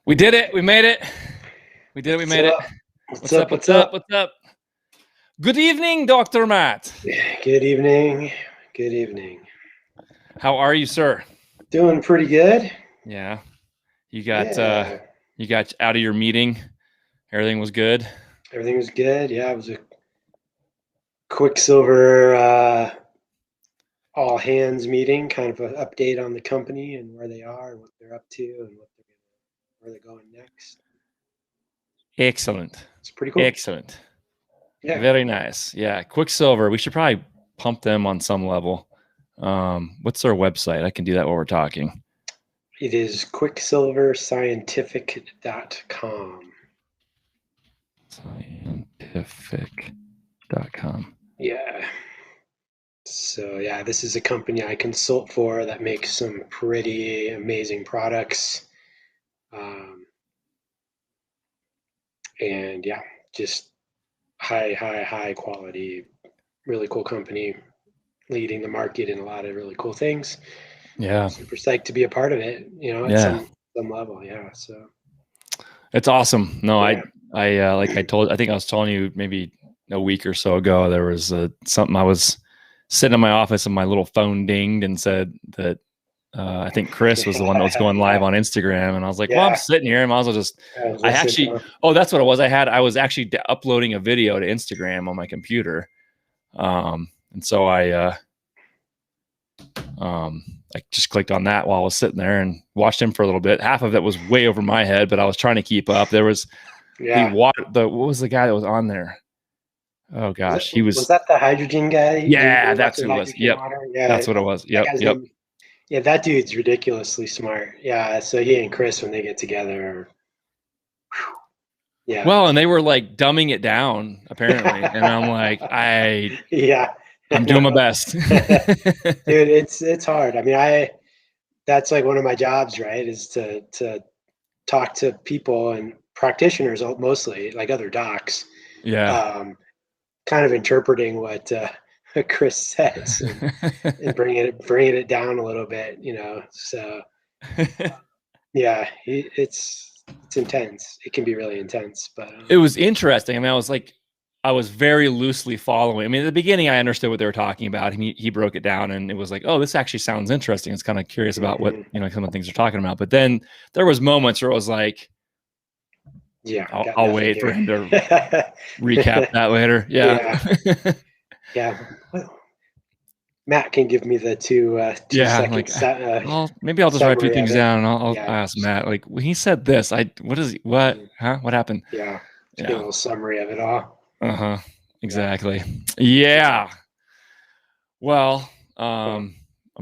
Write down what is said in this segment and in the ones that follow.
We did it. We made it. We did it. We made it. What's up? What's up? What's up? Good evening, Dr. Matt. Good evening. Good evening. How are you, sir? Doing pretty good. Yeah. You got out of your meeting. Everything was good. Everything was good. Yeah, it was a Quicksilver all hands meeting, kind of an update on the company and where they are and what they're up to and where they're going next. Excellent. It's pretty cool. Excellent. Yeah. Very nice. Yeah. Quicksilver. We should probably pump them on some level. What's their website? I can do that while we're talking. It is quicksilverscientific.com. Scientific.com. Yeah. So yeah, this is a company I consult for that makes some pretty amazing products. And yeah, just high quality, really cool company, leading the market in a lot of really cool things. Yeah. Super psyched to be a part of it, at some level. Yeah. So it's awesome. No, yeah. I think I was telling you maybe a week or so ago, there was something. I was sitting in my office and my little phone dinged and said that I think Chris was the one that was going live on Instagram. And I was like, well, I'm sitting here. I might as well just, that's what it was. I was actually uploading a video to Instagram on my computer. And so I just clicked on that while I was sitting there and watched him for a little bit. Half of it was way over my head, but I was trying to keep up. There was what was the guy that was on there? Oh gosh, was that the hydrogen guy? Yeah, that's who it was. Yep. Yeah, that's what it was. Yep. Yeah, that dude's ridiculously smart. Yeah, so he and Chris, when they get together, yeah. Well, and they were like dumbing it down apparently, and I'm like, I'm doing my best. Dude, it's hard. I mean, that's like one of my jobs, right? Is to talk to people and practitioners, mostly like other docs. Yeah. Kind of interpreting what Chris says and bringing it down a little bit, So yeah, it's intense. It can be really intense, but it was interesting. I mean, I was very loosely following. I mean, at the beginning, I understood what they were talking about. He broke it down, and it was like, oh, this actually sounds interesting. It's kind of curious about what some of the things they're talking about. But then there was moments where it was like, yeah, I'll wait for him to recap that later. Yeah. Yeah. Well, Matt can give me the two seconds. Maybe I'll just write a few things down and I'll ask Matt. Like, when he said this, what happened? Yeah. Get a little summary of it all. Exactly. Yeah. Well, I'm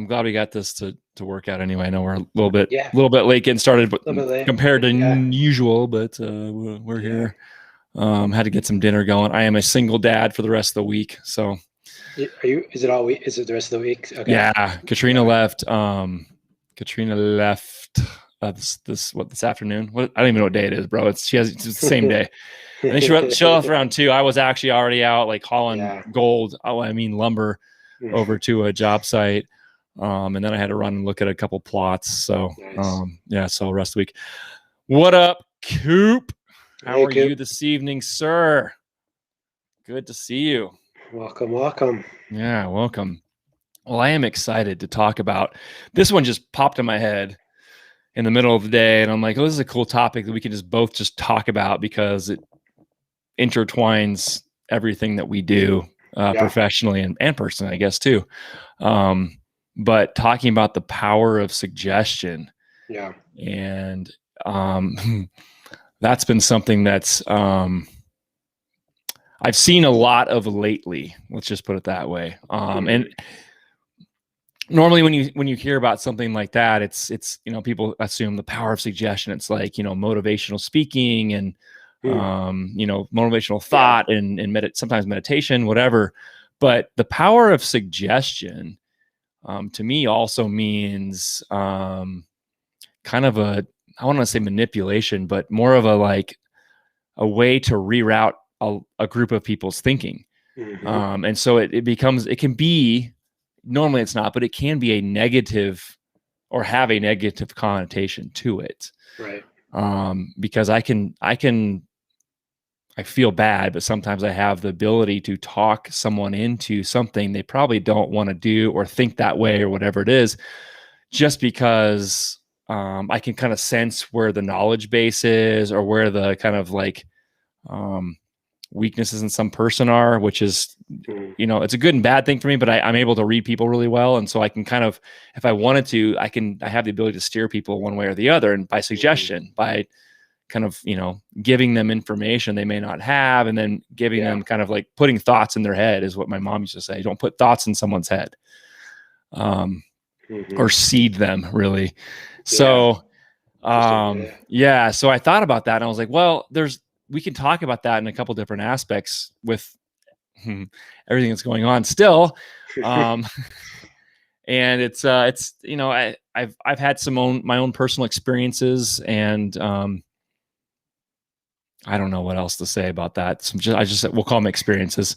glad we got this to work out anyway. I know we're a little bit late getting started, but compared to usual, but we're here. Had to get some dinner going. I am a single dad for the rest of the week. So is it all week? Is it the rest of the week? Okay. Yeah. Katrina left. This afternoon? I don't even know what day it is, bro. It's the same day. And then she left around 2. I was actually already out like hauling lumber over to a job site. And then I had to run and look at a couple plots. So, nice. So rest of the week. What up, Coop? How are Coop. you this evening, sir? Good to see you. Welcome. Yeah, welcome. Well, I am excited to talk about this one. Just popped in my head in the middle of the day, and I'm like, oh, this is a cool topic that we can both talk about because it intertwines everything that we do professionally and personally, I guess, too. But talking about the power of suggestion. Yeah. And that's been something that's I've seen a lot of lately. Let's just put it that way. And normally when you hear about something like that, it's you know, people assume the power of suggestion. It's like, you know, motivational speaking and Hmm. you know, motivational Yeah. thought and sometimes meditation, whatever. But the power of suggestion, to me, also means kind of a, I want to say manipulation, but more of a like a way to reroute a group of people's thinking. Hmm. And so it becomes, it can be, normally it's not, but it can be a negative or have a negative connotation to it. Right. Because I feel bad, but sometimes I have the ability to talk someone into something they probably don't want to do or think that way or whatever it is, just because I can kind of sense where the knowledge base is or where the kind of like um, weaknesses in some person are, which is, Hmm. you know, it's a good and bad thing for me, but I'm able to read people really well. And so I can kind of, if I wanted to, I have the ability to steer people one way or the other. And by Hmm. suggestion, by kind of, you know, giving them information they may not have, and then giving Yeah. them kind of like putting thoughts in their head is what my mom used to say. Don't put thoughts in someone's head, Hmm. or seed them really. Yeah. So, Interesting. Yeah. yeah, so I thought about that and I was like, well, we can talk about that in a couple different aspects with everything that's going on still. Um, and it's, you know, I've had my own personal experiences, and I don't know what else to say about that. We'll call them experiences.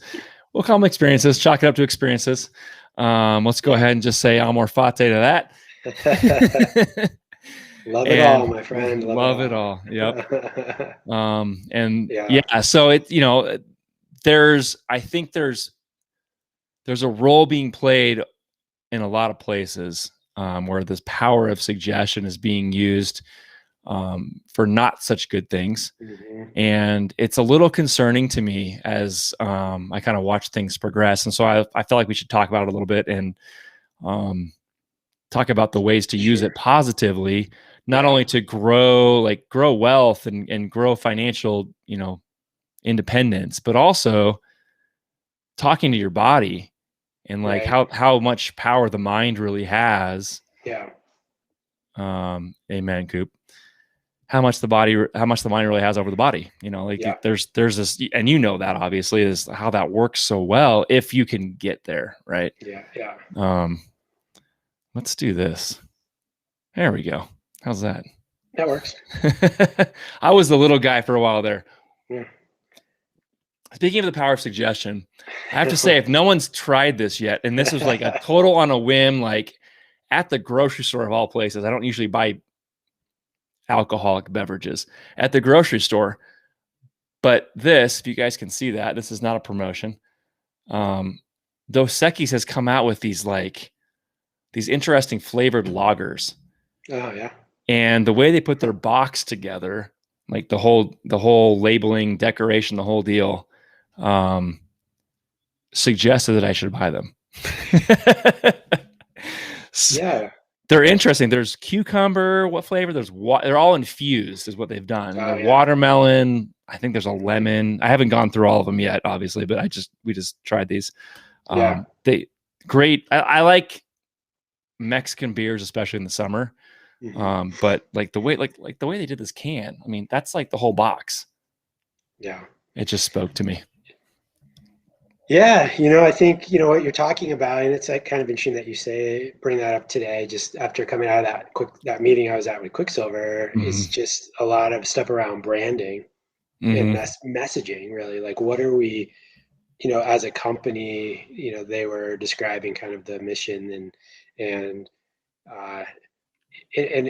We'll call them experiences. Chalk it up to experiences. Let's go Yeah. ahead and just say amor fati to that. Love it all, And my friend. Love it love it all. all. Yep. And Yeah. yeah, so it, you know, I think there's a role being played in a lot of places, where this power of suggestion is being used for not such good things. Hmm. And it's a little concerning to me as I kind of watch things progress. And so I feel like we should talk about it a little bit and um, talk about the ways to use Sure. it positively, not Yeah. only to grow wealth and grow financial, you know, independence, but also talking to your body and like Right. how much power the mind really has. Yeah. Amen, Coop. How much the mind really has over the body. You know, like Yeah. there's this, and you know that obviously is how that works so well if you can get there, right? Yeah. Yeah. Um, let's do this. There we go. How's that? That works. I was the little guy for a while there. Yeah. Speaking of the power of suggestion, I have to say, if no one's tried this yet, and this was like a total on a whim, like at the grocery store of all places, I don't usually buy alcoholic beverages at the grocery store. But this, if you guys can see that, this is not a promotion. Dos Equis has come out with these interesting flavored lagers, Oh yeah. and the way they put their box together, like the whole labeling, decoration, the whole deal, um, suggested that I should buy them. Yeah. They're interesting. There's cucumber. What flavor? They're all infused, is what they've done. Oh The yeah. watermelon. I think there's a Hmm. lemon. I haven't gone through all of them yet, obviously, but we just tried these. Yeah. They great. I like Mexican beers, especially in the summer. Hmm. But like the way they did this can. I mean, that's like the whole box. Yeah. It just spoke to me. Yeah, I think what you're talking about, and it's like kind of interesting that you bring that up today, just after coming out of that meeting I was at with Quicksilver, is Hmm. just a lot of stuff around branding and Hmm. messaging, really. Like, what are we, as a company, they were describing kind of the mission and uh, and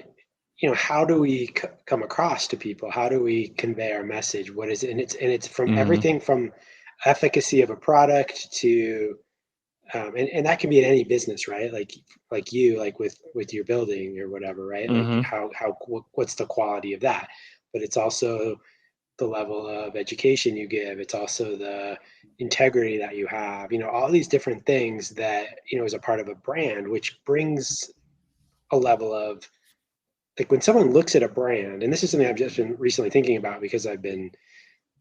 how do we come across to people? How do we convey our message? What is it? And it's from Hmm. everything from efficacy of a product to and that can be in any business, right? Like you, like with your building or whatever, right? Like Hmm. what's the quality of that? But it's also the level of education you give. It's also the integrity that you have. All these different things that is a part of a brand, which brings a level of, like, when someone looks at a brand, and this is something I've just been recently thinking about because I've been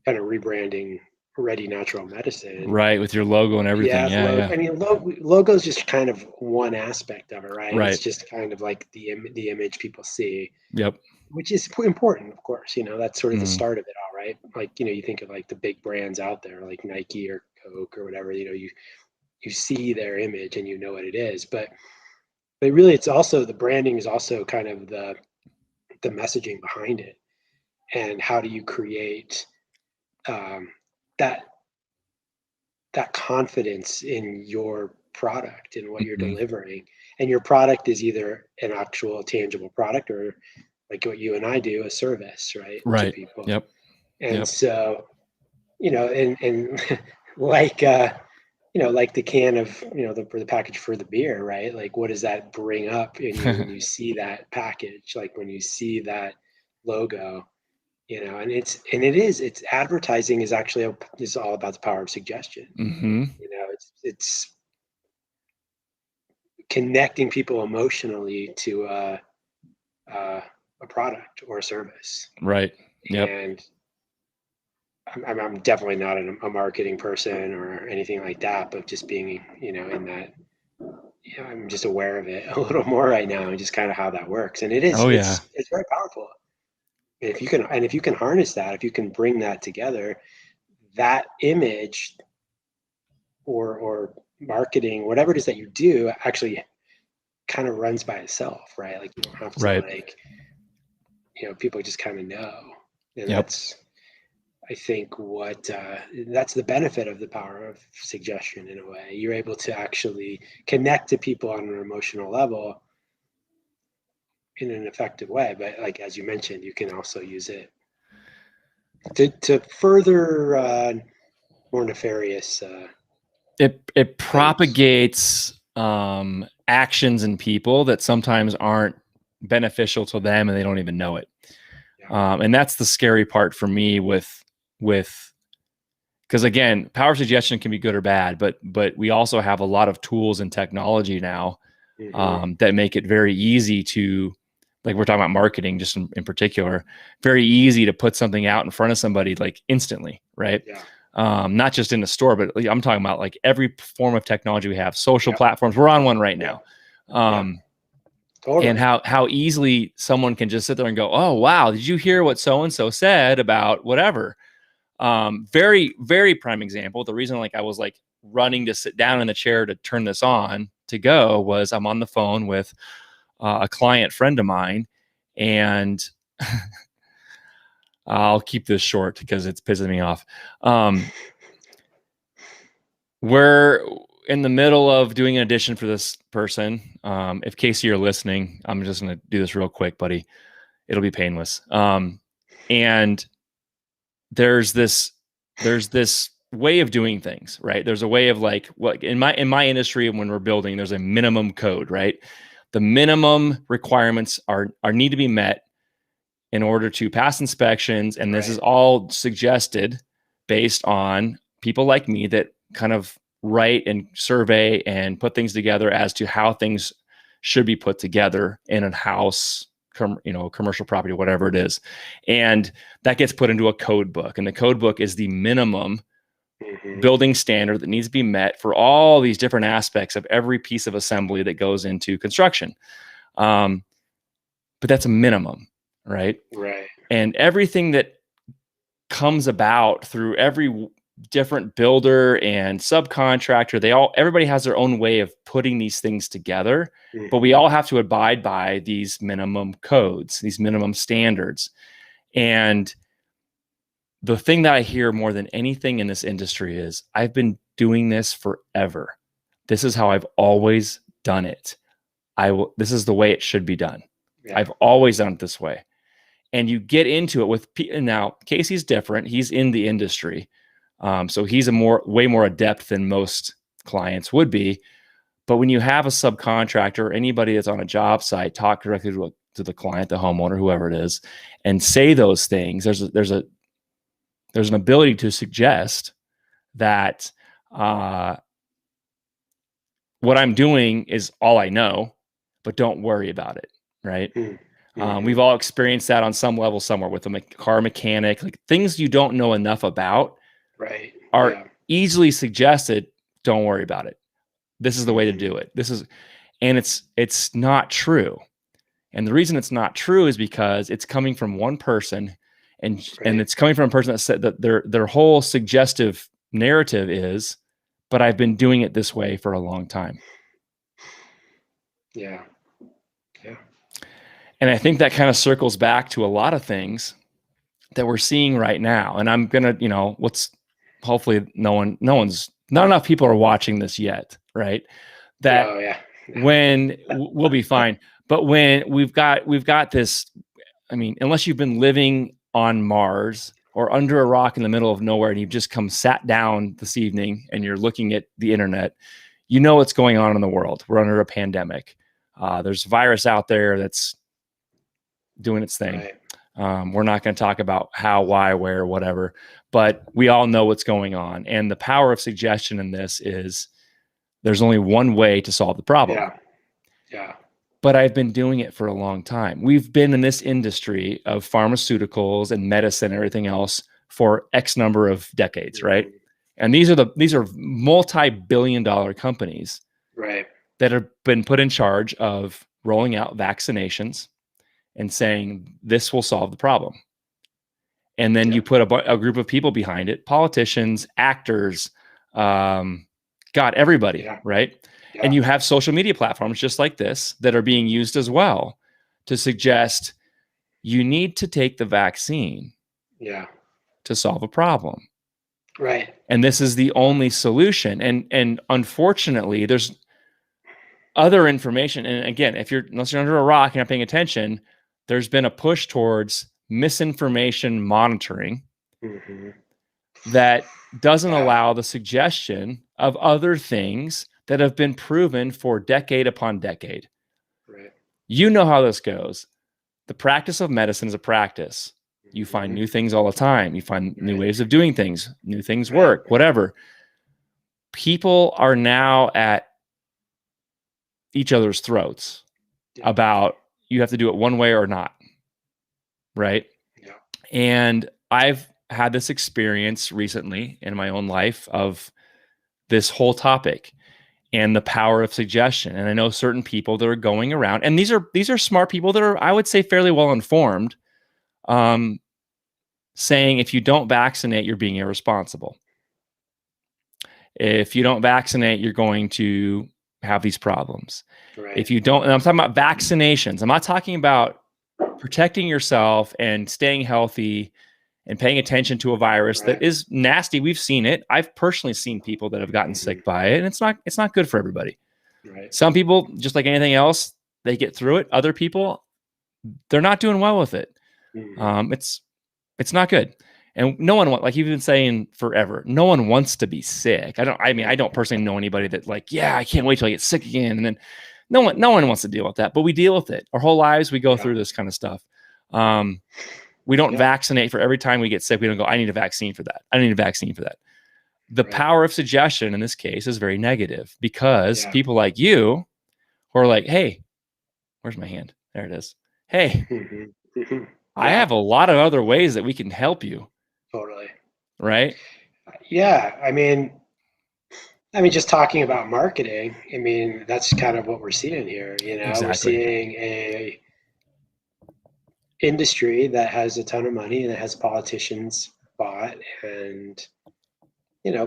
kind of rebranding Ready Natural Medicine. Right, with your logo and everything. Yeah, Yeah, yeah. I mean, logo is just kind of one aspect of it, right? It's Right. just kind of like the image people see, Yep. which is important, of course. That's sort of the Mm. start of it all, right? Like, you think of like the big brands out there, like Nike or Coke or whatever. You see their image and you know what it is, but really, it's also the branding is also kind of the messaging behind it, and how do you create that that confidence in your product and what you're Mhm. delivering. And your product is either an actual tangible product, or like what you and I do, a service, right, to Right. people. Yep. And Yep. so, and like like the can of, the package for the beer, right? Like, what does that bring up in you when you see that package, like when you see that logo? And it's advertising is actually is all about the power of suggestion. Hmm. It's connecting people emotionally to a product or a service. Right. Yep. And I'm definitely not a marketing person or anything like that, but just being, in that, I'm just aware of it a little more right now, and just kind of how that works. And Oh yeah. it's very powerful. If you can harness that, if you can bring that together, that image or marketing, whatever it is that you do, actually kind of runs by itself, right? Like, you don't have to, Right. like, people just kind of know. And Yep. that's, I think, that's the benefit of the power of suggestion. In a way, you're able to actually connect to people on an emotional level in an effective way. But like, as you mentioned, you can also use it to further more nefarious It things. propagates actions in people that sometimes aren't beneficial to them and they don't even know it. Yeah. And that's the scary part for me with because again, power suggestion can be good or bad, but we also have a lot of tools and technology now Hmm. that make it very easy to, like we're talking about marketing just in particular, very easy to put something out in front of somebody like instantly, right? Yeah. Not just in the store, but I'm talking about like every form of technology we have, social Yep. platforms. We're on one right Yeah. now. Yeah. And Totally. how easily someone can just sit there and go, oh, wow, did you hear what so-and-so said about whatever? Very, very prime example. The reason like I was like running to sit down in the chair to turn this on to go was I'm on the phone with a client friend of mine, and I'll keep this short because it's pissing me off. We're in the middle of doing an addition for this person. If Casey, you're listening, I'm just going to do this real quick, buddy. It'll be painless. And there's this way of doing things, right? There's a way of like what in my industry, when we're building, there's a minimum code, right? The minimum requirements are need to be met in order to pass inspections. And this is Right. all suggested based on people like me that kind of write and survey and put things together as to how things should be put together in a house, commercial property, whatever it is. And that gets put into a code book. And the code book is the minimum Hmm. building standard that needs to be met for all these different aspects of every piece of assembly that goes into construction. But that's a minimum, right? Right. And everything that comes about through every different builder and subcontractor, everybody has their own way of putting these things together, but we Hmm. all have to abide by these minimum codes, these minimum standards. And the thing that I hear more than anything in this industry is, I've been doing this forever. This is how I've always done it. This is the way it should be done. Yeah. I've always done it this way. And you get into it with now Casey's different. He's in the industry. So he's way more adept than most clients would be. But when you have a subcontractor or anybody that's on a job site talk directly to the client, the homeowner, whoever it is, and say those things, there's an ability to suggest that what I'm doing is all I know, but don't worry about it, right? Mm-hmm. We've all experienced that on some level somewhere with a car mechanic, like things you don't know enough about. Right. are Yeah. easily suggested, don't worry about it. This is the way to do it. And it's not true. And the reason it's not true is because it's coming from one person, and Right. it's coming from a person that said that their whole suggestive narrative is, but I've been doing it this way for a long time. Yeah. Yeah. And I think that kind of circles back to a lot of things that we're seeing right now. And I'm gonna, hopefully not enough people are watching this yet, right? That Oh yeah. when we'll be fine. But when we've got this, I mean, unless you've been living on Mars or under a rock in the middle of nowhere and you've just sat down this evening and you're looking at the internet, you know what's going on in the world. We're under a pandemic. There's a virus out there that's doing its thing. Right. We're not going to talk about how, why, where, whatever, but we all know what's going on. And the power of suggestion in this is there's only one way to solve the problem. Yeah. Yeah. But I've been doing it for a long time. We've been in this industry of pharmaceuticals and medicine and everything else for X number of decades, right? And these are multi-billion-dollar companies, right, that have been put in charge of rolling out vaccinations and saying this will solve the problem. And then you put a group of people behind it, politicians, actors, everybody, right? Yeah. And you have social media platforms just like this that are being used as well to suggest you need to take the vaccine to solve a problem. Right. And this is the only solution. And unfortunately, there's other information. And again, unless you're under a rock and not paying attention, there's been a push towards misinformation monitoring that doesn't allow the suggestion of other things that have been proven for decade upon decade. Right. You know how this goes. The practice of medicine is a practice. You find new things all the time. You find new ways of doing things. New things work, whatever. People are now at each other's throats about you have to do it one way or not. Right? Yeah. And I've had this experience recently in my own life of this whole topic and the power of suggestion. And I know certain people that are going around, and these are smart people that are, I would say, fairly well informed, saying if you don't vaccinate, you're being irresponsible. If you don't vaccinate, you're going to have these problems. Right. If you don't, and I'm talking about vaccinations. I'm not talking about protecting yourself and staying healthy and paying attention to a virus that is nasty. We've seen it. I've personally seen people that have gotten sick by it, and it's not good for everybody. Right. Some people, just like anything else, they get through it. Other people, they're not doing well with it. It's not good. And no one wants, like you've been saying forever, no one wants to be sick. I don't personally know anybody that I can't wait till I get sick again. And then no one wants to deal with that, but we deal with it. Our whole lives, we go through this kind of stuff. We don't vaccinate for every time we get sick. We don't go, I need a vaccine for that. I need a vaccine for that. The power of suggestion in this case is very negative because people like you who are like, hey, where's my hand? There it is. Hey, I have a lot of other ways that we can help you. Totally. Right? Yeah. I mean, just talking about marketing, that's kind of what we're seeing here. Exactly. We're seeing a industry that has a ton of money and that has politicians bought and,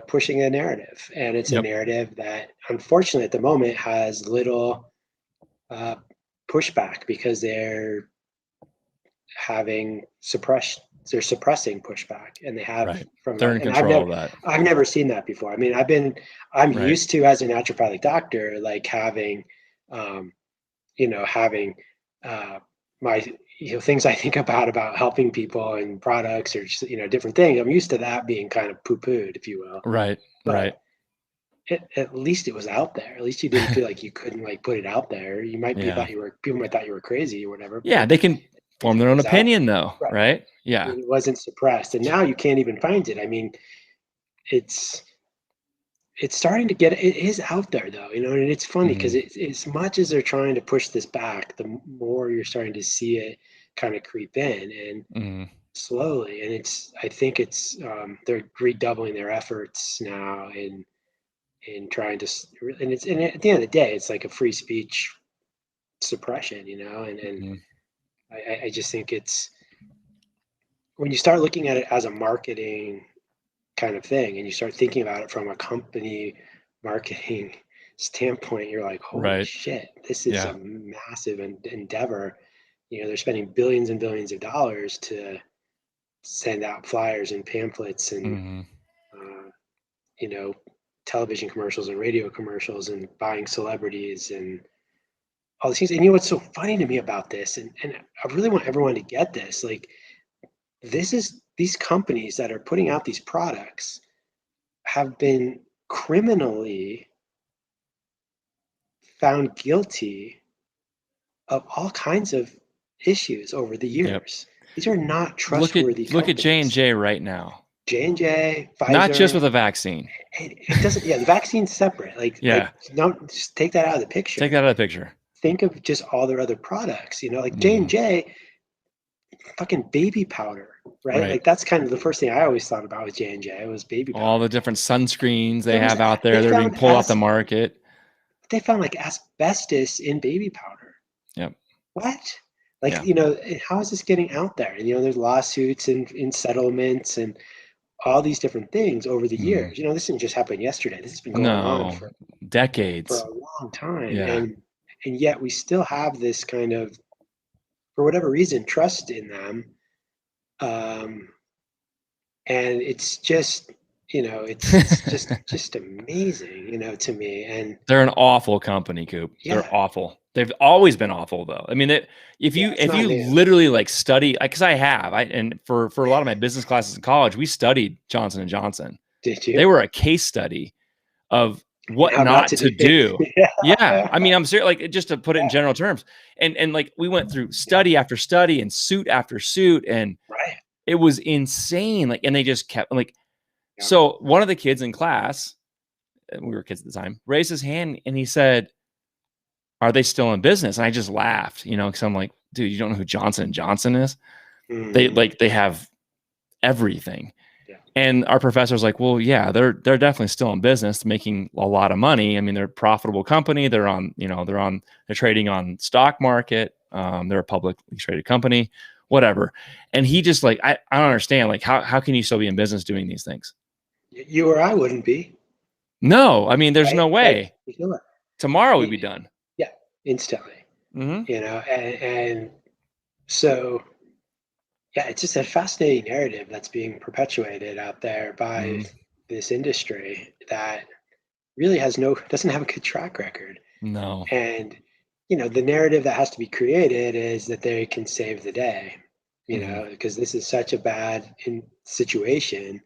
pushing a narrative. And it's a narrative that unfortunately at the moment has little pushback because they're suppressing pushback, and they have they're in control of that. I've never seen that before. I'm used to, as a naturopathic doctor, like having my things I think about helping people and products or just, different things. I'm used to that being kind of poo-pooed, if you will. Right. But right. At least it was out there. At least you didn't feel like you couldn't put it out there. You might people might thought you were crazy or whatever. Yeah, they can form their own opinion though, right? Yeah. It wasn't suppressed. And now you can't even find it. It's starting to it is out there though, and it's funny because as much as they're trying to push this back, the more you're starting to see it kind of creep in. And slowly, and I think they're redoubling their efforts now in trying to, and at the end of the day, it's like a free speech suppression, and Mhm. I just think it's when you start looking at it as a marketing kind of thing, and you start thinking about it from a company marketing standpoint, you're like, holy Right. shit, this is a Yeah. massive endeavor. They're spending billions and billions of dollars to send out flyers and pamphlets and Mhm. uh, you know television commercials and radio commercials and buying celebrities and all these things. And what's so funny to me about this, and I really want everyone to get this, like these companies that are putting out these products have been criminally found guilty of all kinds of issues over the Yep. years. These are not Look at trustworthy look at J and companies. J right now. J&J, Not just Pfizer, with a vaccine. it doesn't. Yeah, the vaccine's separate. Like Yeah. no, just take that out of the Take picture. that out of the picture. Think of just all their other products. Like Mhm. J&J, fucking baby powder, right? Right. Like that's kind of the first thing I always thought about with J&J. It was baby All powder. the different sunscreens they There was have out there, they they're being found pulled off the market. they found like asbestos in baby powder. Yep. What? Like, Yeah. how is this getting out there? And, there's lawsuits and in settlements and all these different things over the Mhm. years. This didn't just happen yesterday. This has been going on No. for Decades. a long time. Yeah. And yet we still have this kind of, for whatever reason, trust in them. Um, and it's just, it's just amazing, to me. And They're an awful company, Coop. They're yeah, awful. They've always been awful, though. I mean, if yeah, you it's if not you new. literally like study, because I have, and for a lot of my business classes in college, we studied Johnson and Johnson. Did They you? were a case study of And what how not not to to do it. do. Yeah, I mean, I'm serious. Like just to put it in Yeah, general terms, and like we went through yeah, study after study and suit after suit, and right. it was insane. Like, and they just kept like. Yeah. So one of the kids in class, we were kids at the time, raised his hand and he said, "Are they still in business?" And I just laughed, because I'm like, dude, you don't know who Johnson and Johnson is? Mhm. They have everything. Yeah. And our professor's like, well, yeah, they're definitely still in business, making a lot of money. I mean, they're a profitable company. They're trading on stock market. They're a publicly traded company, whatever. And he just like, I don't understand. Like, how can you still be in business doing these things? You or I wouldn't be, No, I mean, there's right? no Like, way. you know, Tomorrow we'd y- be done. yeah, instantly, Mm-hmm. and so yeah, it's just a fascinating narrative that's being perpetuated out there by Mm-hmm. this industry that really doesn't have a good track record. No. And the narrative that has to be created is that they can save the day, Mm-hmm. because this is such a bad situation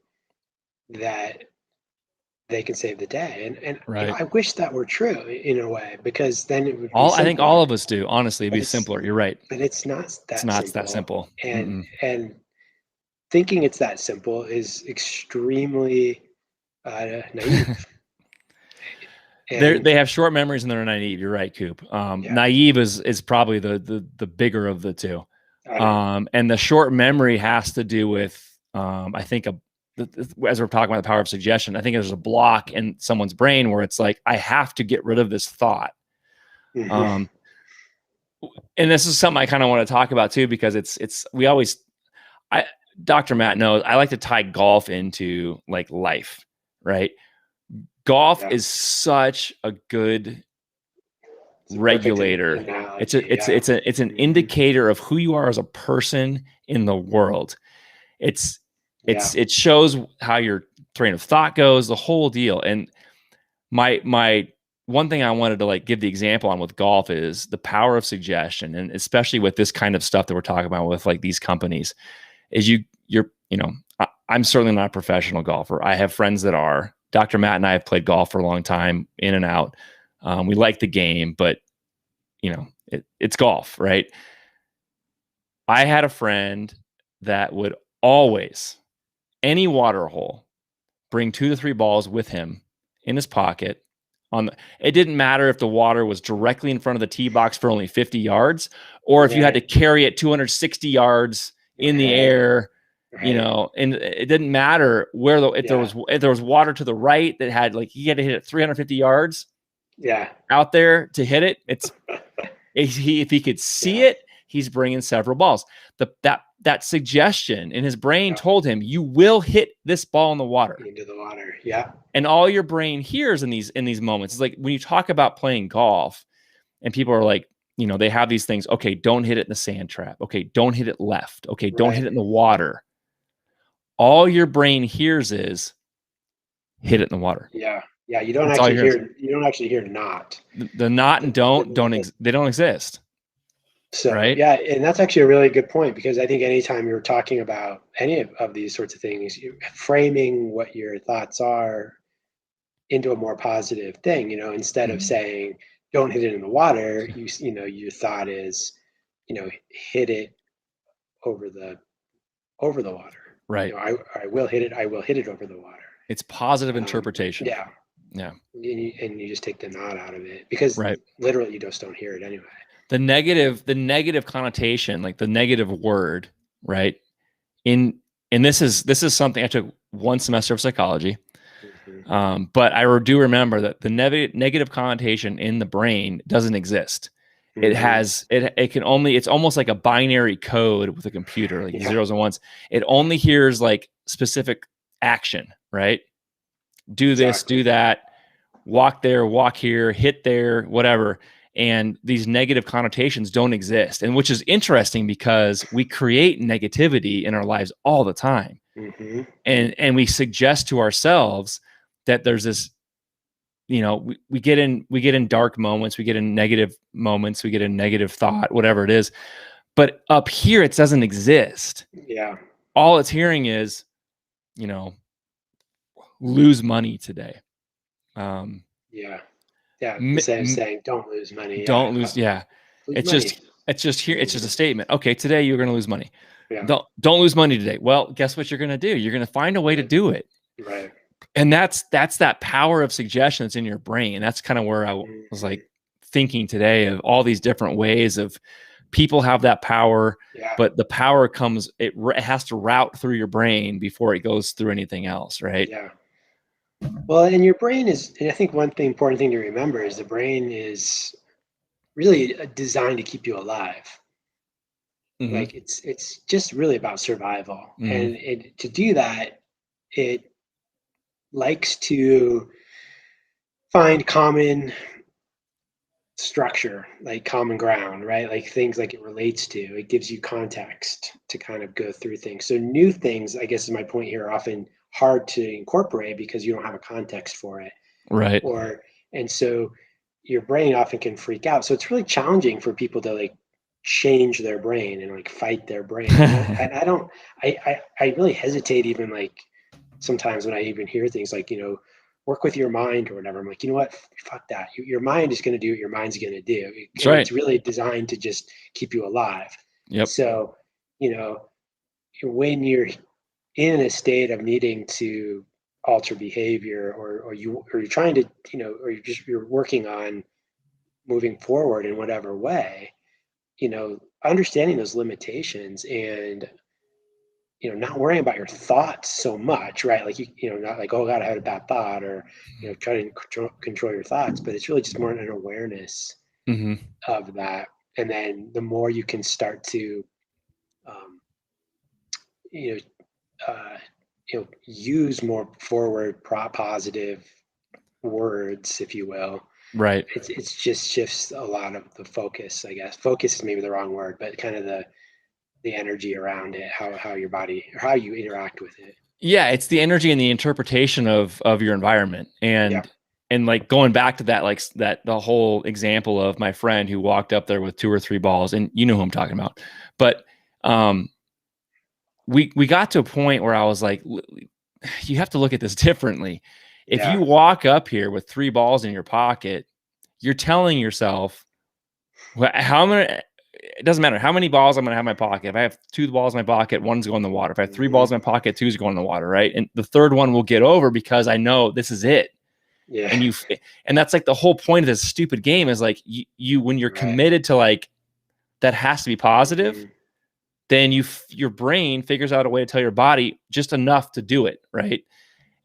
that they can save the day. And Right. I wish that were true in a way, because then it would be I think all simpler. of us do. Honestly, it'd But be simpler. You're right. it's not It's that not that simple. simple. And Mm-mm. and thinking it's that simple is extremely naive. They And have short memories and they're naive. You're right, Coop. yeah, Naive is probably the bigger of the two. I know. And the short memory has to do with I think as we're talking about the power of suggestion, I think there's a block in someone's brain where it's like I have to get rid of this thought. Mhm. Um, and this is something I kind of want to talk about too because we always I Dr. Matt knows I like to tie golf into like life, right? Golf Yeah, is such a good it's a perfect regulator. analogy. Yeah. It's an Mhm. indicator of who you are as a person in the world. It's Yeah. it shows how your train of thought goes, the whole deal. And my one thing I wanted to like give the example on with golf is the power of suggestion, and especially with this kind of stuff that we're talking about with like these companies, is I'm certainly not a professional golfer. I have friends that are. Dr. Matt and I have played golf for a long time, in and out. We like the game, but it's golf, right? I had a friend that would always, any water hole, bring 2 to 3 balls with him in his pocket. It didn't matter if the water was directly in front of the tee box for only 50 yards, or if you had to Right. carry it 260 yards in the Right. air you Right. know, and it didn't matter where if there was water to the right that had like, he had to hit it 350 yards Yeah. out there to hit it. If he could see it, he's bringing several balls. That suggestion in his brain told him, you will hit this ball in the water. Into the water. Yeah. And all your brain hears in these moments is like when you talk about playing golf and people are like, you know, they have these things. Okay, don't hit it in the sand trap. Okay, don't hit it left. Okay, don't hit it in the water. All your brain hears is hit it in the water. Yeah. Yeah. You don't actually hear not. The not and don't they don't exist. So right? yeah, and that's actually a really good point, because I think anytime you're talking about any of these sorts of things, you're framing what your thoughts are into a more positive thing, you know, instead of saying don't hit it in the water, you know, your thought is, you know, hit it over the water. Right. You know, I will hit it over the water. It's positive interpretation. Yeah. Yeah. And you just take the not out of it, because literally you just don't hear it anyway. The negative connotation, like the negative word, right? And this is something I took one semester of psychology. But I do remember that the negative connotation in the brain doesn't exist. It has, it can only, it's almost like a binary code with a computer, like zeros and ones. It only hears like specific action, right? Do this, do that, walk there, walk here, hit there, whatever. And these negative connotations don't exist. And which is interesting because we create negativity in our lives all the time. And we suggest to ourselves that there's this, you know, we get in dark moments, we get in negative moments, we get in negative thought, whatever it is. But up here, it doesn't exist. Yeah. All it's hearing is, you know, lose money today. Yeah. Instead of saying don't lose money. Don't lose. Yeah. It's just here. It's just a statement. Okay. Today you're going to lose money. Yeah. Don't lose money today. Well, guess what you're going to do? You're going to find a way to do it. Right. And that's that power of suggestion that's in your brain. And that's kind of where I was like thinking today of all these different ways of people have that power, but the power comes, it has to route through your brain before it goes through anything else. Right. Yeah. Well, and your brain is, and I think one important thing to remember is the brain is really designed to keep you alive. Like it's just really about survival. And to do that, it likes to find common structure, like common ground, right? Like things like it relates to, it gives you context to kind of go through things. So new things, I guess is my point here, are often hard to incorporate because you don't have a context for it. Right. And so your brain often can freak out. So it's really challenging for people to like change their brain and like fight their brain. I really hesitate, even like sometimes when I even hear things like, you know, work with your mind or whatever. I'm like, you know what? Fuck that. Your mind is going to do what your mind's going to do. That's right. It's really designed to just keep you alive. Yep. So, you know, when you're in a state of needing to alter behavior, or you're trying to, you know, or you're working on moving forward in whatever way, you know, understanding those limitations and, you know, not worrying about your thoughts so much, right? Like, you know, not like, oh God, I had a bad thought, or, you know, trying to control your thoughts, but it's really just more an awareness of that. And then the more you can start to, use more forward, positive words, if you will. Right. It's just shifts a lot of the focus, I guess. Focus is maybe the wrong word, but kind of the energy around it, how your body, or how you interact with it. Yeah, it's the energy and the interpretation of your environment. And like going back to that, like the whole example of my friend who walked up there with 2 or 3 balls, and you know who I'm talking about. But we got to a point where I was like, you have to look at this differently. If you walk up here with 3 balls in your pocket, you're telling yourself, how many, it doesn't matter how many balls I'm going to have in my pocket. If I have 2 balls in my pocket, 1's going in the water. If I have 3 balls in my pocket, 2's going in the water, right? And the 3rd one will get over because I know this is it. Yeah. And that's like the whole point of this stupid game is like you when you're committed to like, that has to be positive, then your brain figures out a way to tell your body just enough to do it, right?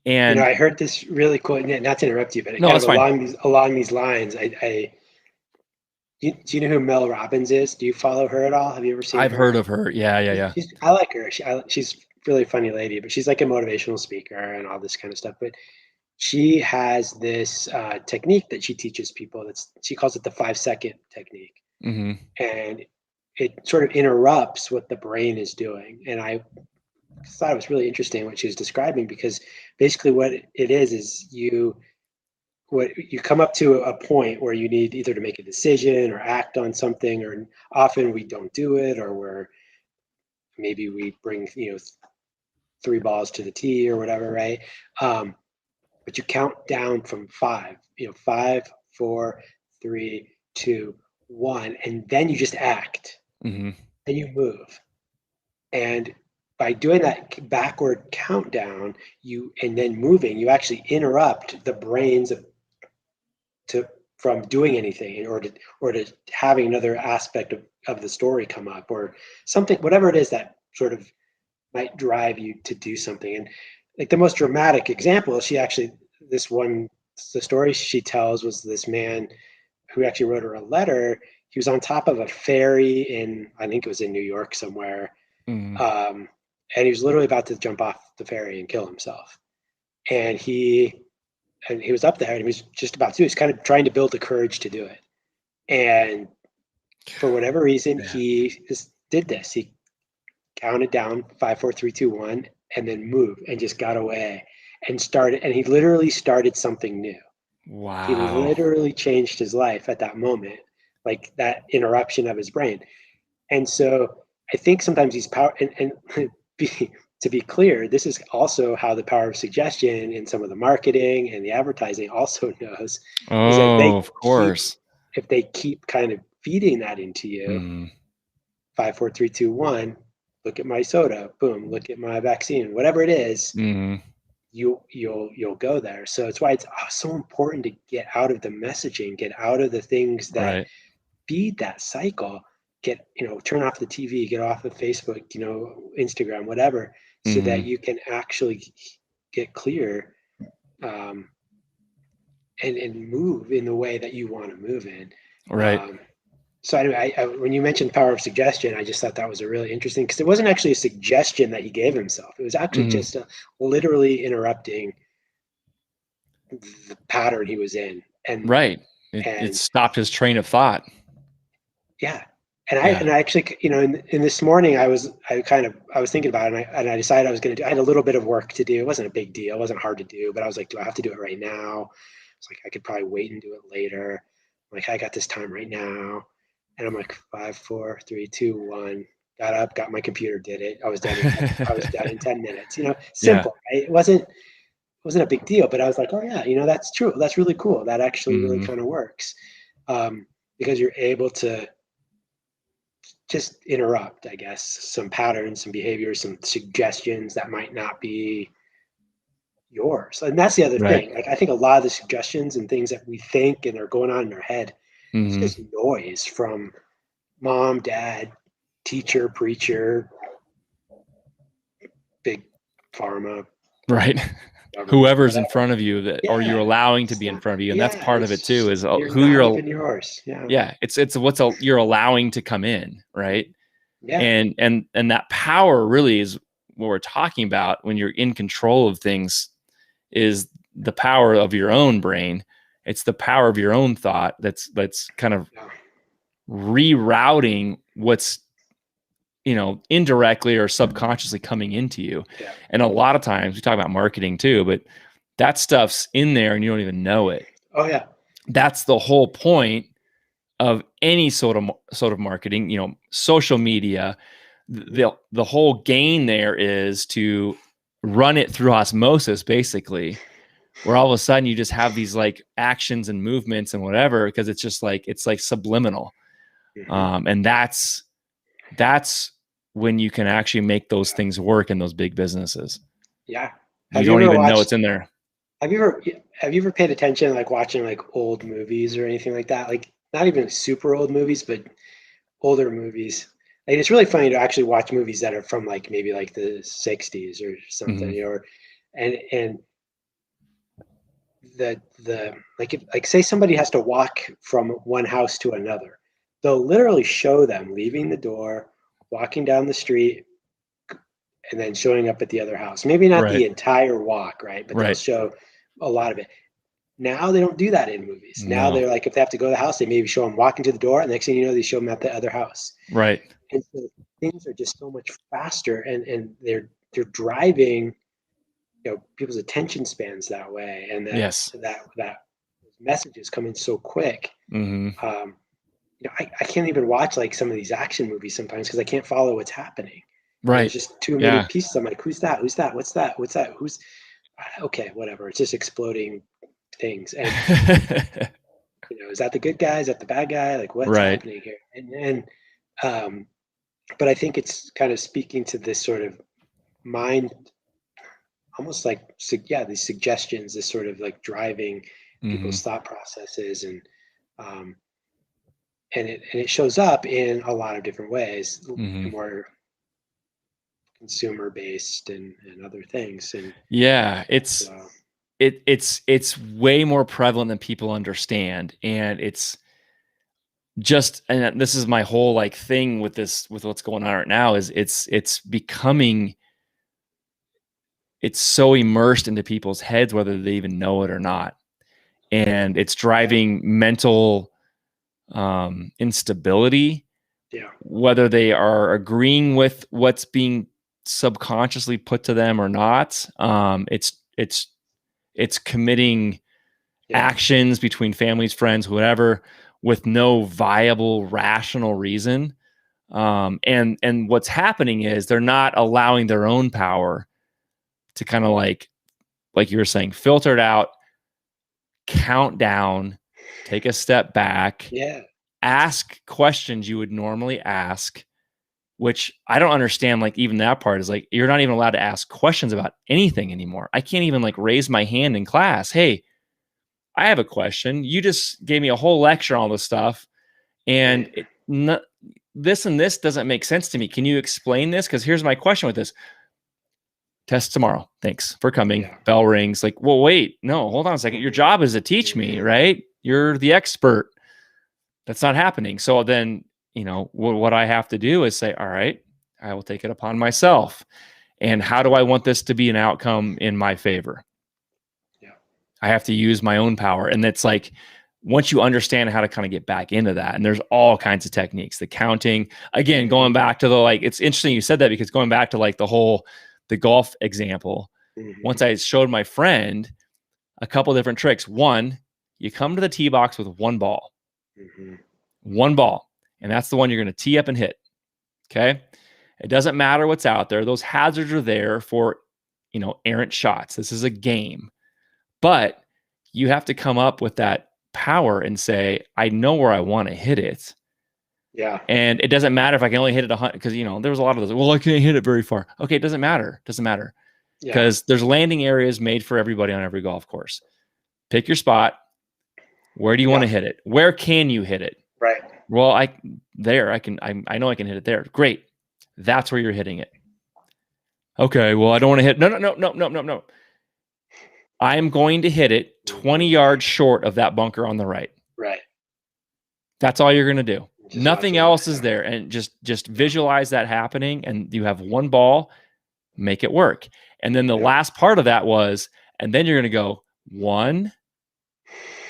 And I heard this really cool. Not to interrupt you, but no, kind that's of fine. along these lines. Do you know who Mel Robbins is? Do you follow her at all? Have you ever seen I've her? heard of her. Yeah. I like her. She's a really funny lady, but she's like a motivational speaker and all this kind of stuff. But she has this technique that she teaches people. She calls it the 5-second technique, Mm-hmm. and it sort of interrupts what the brain is doing. And I thought it was really interesting what she was describing, because basically what it is you come up to a point where you need either to make a decision or act on something, or often we don't do it, or maybe we bring 3 balls to the tee or whatever, right? But you count down from 5, 5, 4, 3, 2, 1, and then you just act. Mm-hmm. And you move. And by doing that backward countdown, and then moving, you actually interrupt the brains from doing anything, or to having another aspect of the story come up, or something, whatever it is that sort of might drive you to do something. And like the most dramatic example, the story she tells was this man who actually wrote her a letter. He was on top of a ferry I think it was in New York somewhere. Mm-hmm. And he was literally about to jump off the ferry and kill himself. And he was up there, and he was just about to. He's kind of trying to build the courage to do it. And for whatever reason, he just did this. He counted down 5, 4, 3, 2, 1, and then moved and just got away and started. And he literally started something new. Wow. He literally changed his life at that moment, like that interruption of his brain. And so I think sometimes these power, and to be clear, this is also how the power of suggestion in some of the marketing and the advertising also knows. Is that of course. if they keep kind of feeding that into you, 5, 4, 3, 2, 1, look at my soda, boom, look at my vaccine, whatever it is, you'll go there. So it's why it's so important to get out of the messaging, get out of the things that feed that cycle. Turn off the TV, get off of Facebook, Instagram, whatever, so that you can actually get clear, and move in the way that you want to move in. Right. So anyway, when you mentioned power of suggestion, I just thought that was a really interesting, because it wasn't actually a suggestion that he gave himself. It was actually just literally interrupting the pattern he was in. And it stopped his train of thought. Yeah. And I actually, in this morning, I was thinking about it, and I decided I was going to do. I had a little bit of work to do. It wasn't a big deal. It wasn't hard to do, but I was like, do I have to do it right now? It's like I could probably wait and do it later. I'm like, I got this time right now, and I'm like 5, 4, 3, 2, 1. Got up, got my computer, did it. I was done. I was done in 10 minutes. Simple. Right? It wasn't a big deal, but I was like, oh yeah, that's true. That's really cool. That actually really kind of works, because you're able to just interrupt, I guess, some patterns, some behaviors, some suggestions that might not be yours. And that's the other thing. Like, I think a lot of the suggestions and things that we think and are going on in our head, it's just noise from mom, dad, teacher, preacher, big pharma. Right. Whoever's in front of you or you're allowing to be in front of you. And that's part of it too, is who you're yours. It's you're allowing to come in. Right. Yeah. And that power really is what we're talking about when you're in control of things, is the power of your own brain. It's the power of your own thought. That's kind of rerouting what's, indirectly or subconsciously coming into you. Yeah. And a lot of times we talk about marketing too, but that stuff's in there and you don't even know it. Oh yeah. That's the whole point of any sort of marketing, social media. The whole gain there is to run it through osmosis, basically, where all of a sudden you just have these like actions and movements and whatever, because it's just like, it's like subliminal. And that's when you can actually make those things work in those big businesses. Yeah. You don't even know it's in there. Have you ever paid attention, like watching like old movies or anything like that? Like not even super old movies, but older movies. like it's really funny to actually watch movies that are from like maybe like the 60s or something, Mhm. or and the like if, like say somebody has to walk from one house to another, they'll literally show them leaving the door, walking down the street, and then showing up at the other house. Maybe not Right. the entire walk, right? But they'll Right. show a lot of it. Now they don't do that in movies. Now No. they're like, if they have to go to the house, they maybe show them walking to the door, and next thing you know, they show them at the other house. Right. And so things are just so much faster, and they're driving, people's attention spans that way, and Yes. that messages come in so quick. Mhm. I can't even watch like some of these action movies sometimes because I can't follow what's happening. There's Right. just too many Yeah. pieces. I'm like, who's that? Who's that? What's that? What's that? Who's okay? Whatever. It's just exploding things, and is that the good guy? Is that the bad guy? Like, what's Right. happening here? Um, but I think it's kind of speaking to this sort of mind, almost like these suggestions, this sort of like driving people's Mhm. thought processes, um, and it shows up in a lot of different ways, Mhm. more consumer based and other things, and Yeah, it's so it's way more prevalent than people understand, and it's just, and this is my whole like thing with this, with what's going on right now, is it's becoming, it's so immersed into people's heads whether they even know it or not, and it's yeah, driving mental instability, yeah, whether they are agreeing with what's being subconsciously put to them or not. It's committing yeah, actions between families, friends, whatever, with no viable, rational reason. And what's happening is they're not allowing their own power to kind of like you were saying, filter it out, count down, take a step back, yeah, ask questions you would normally ask, which I don't understand. Like, even that part is like, you're not even allowed to ask questions about anything anymore. I can't even like raise my hand in class. Hey, I have a question. You just gave me a whole lecture on all this stuff, and right, this and this doesn't make sense to me. Can you explain this? Because here's my question with this. Test tomorrow. Thanks for coming. yeah, Bell rings. Like, well, wait, no, hold on a second. Your job is to teach me, mhm, right? You're the expert. That's not happening. So then, what I have to do is say, all right, I will take it upon myself. And how do I want this to be an outcome in my favor? yeah, I have to use my own power. And it's like, once you understand how to kind of get back into that, and there's all kinds of techniques, the counting, again, going mhm, back to the, like, it's interesting you said that, because going back to like the golf example, mhm, once I showed my friend a couple different tricks. One, you come to the tee box with mhm, one ball, and that's the one you're going to tee up and hit. Okay. It doesn't matter what's out there. Those hazards are there for, errant shots. This is a game, but you have to come up with that power and say, I know where I want to hit it. yeah, And it doesn't matter if I can only hit it 100, because, there was a lot of those. Well, I can't hit it very far. Okay. It doesn't matter. It doesn't matter, yeah, because there's landing areas made for everybody on every golf course. Pick your spot. Where do you want yeah, to hit it? Where can you hit it? right, Well, I know I can hit it there. Great. That's where you're hitting it. Okay. Well, I don't want to hit. No, no, no, no, no, no, no. I am going to hit it 20 mhm, yards short of that bunker on the right. right. That's all you're going to do. Just watch Nothing it. else is there. And just visualize that happening, and you have one ball, make it work. And then the Yeah, last part of that was, and then you're going to go 1,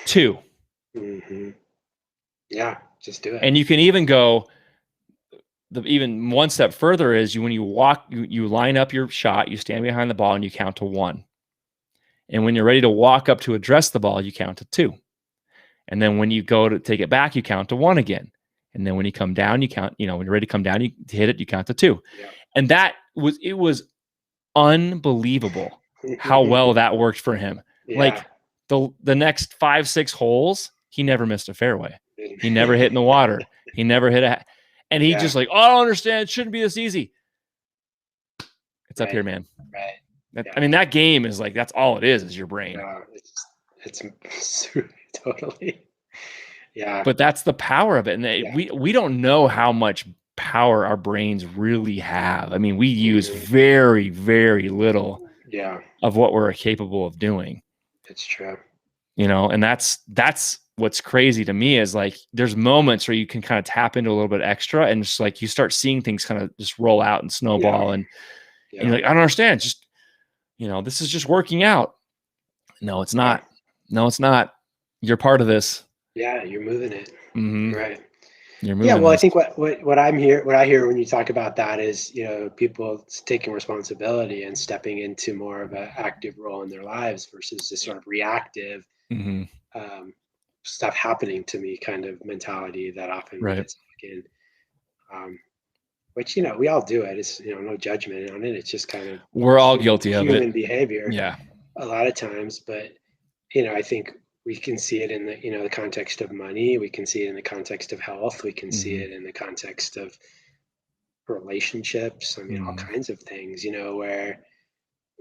2. hmm, yeah. Just do it. And you can even go, the even one step further is, when you walk, you line up your shot, you stand behind the ball and you count to 1. And when you're ready to walk up to address the ball, you count to 2. And then when you go to take it back, you count to 1 again. And then when you come down, you count, when you're ready to come down, you hit it, you count to 2. Yeah. And it was unbelievable how well that worked for him. Yeah. Like, the next 5, 6 holes, he never missed a fairway. He never hit in the water. He never hit and he Yeah. just like, oh, I don't understand. It shouldn't be this easy. It's up Right. here, man. Right. Yeah. I mean, that game is like, that's all it is your brain. No, it's totally. Yeah. But that's the power of it. And Yeah. we don't know how much power our brains really have. I mean, we use very, very little of what we're capable of doing. It's true. And that's what's crazy to me is like, there's moments where you can kind of tap into a little bit extra and just like, you start seeing things kind of just roll out and snowball and you're like, I don't understand. Just, this is just working out. No, it's not. No, it's not. You're part of this. Yeah. You're moving it. Mm-hmm. Right. You're moving Yeah. Well, this. I think what I hear when you talk about that is, people taking responsibility and stepping into more of an active role in their lives versus this sort of reactive, stuff happening to me kind of mentality that often Right. gets stuck in. Which, we all do it. It's, no judgment on it. It's just kind of, we're all guilty of it. Human behavior. Yeah. A lot of times, but, I think we can see it in the, the context of money. We can see it in the context of health. We can see it in the context of relationships. I mean, all kinds of things, where,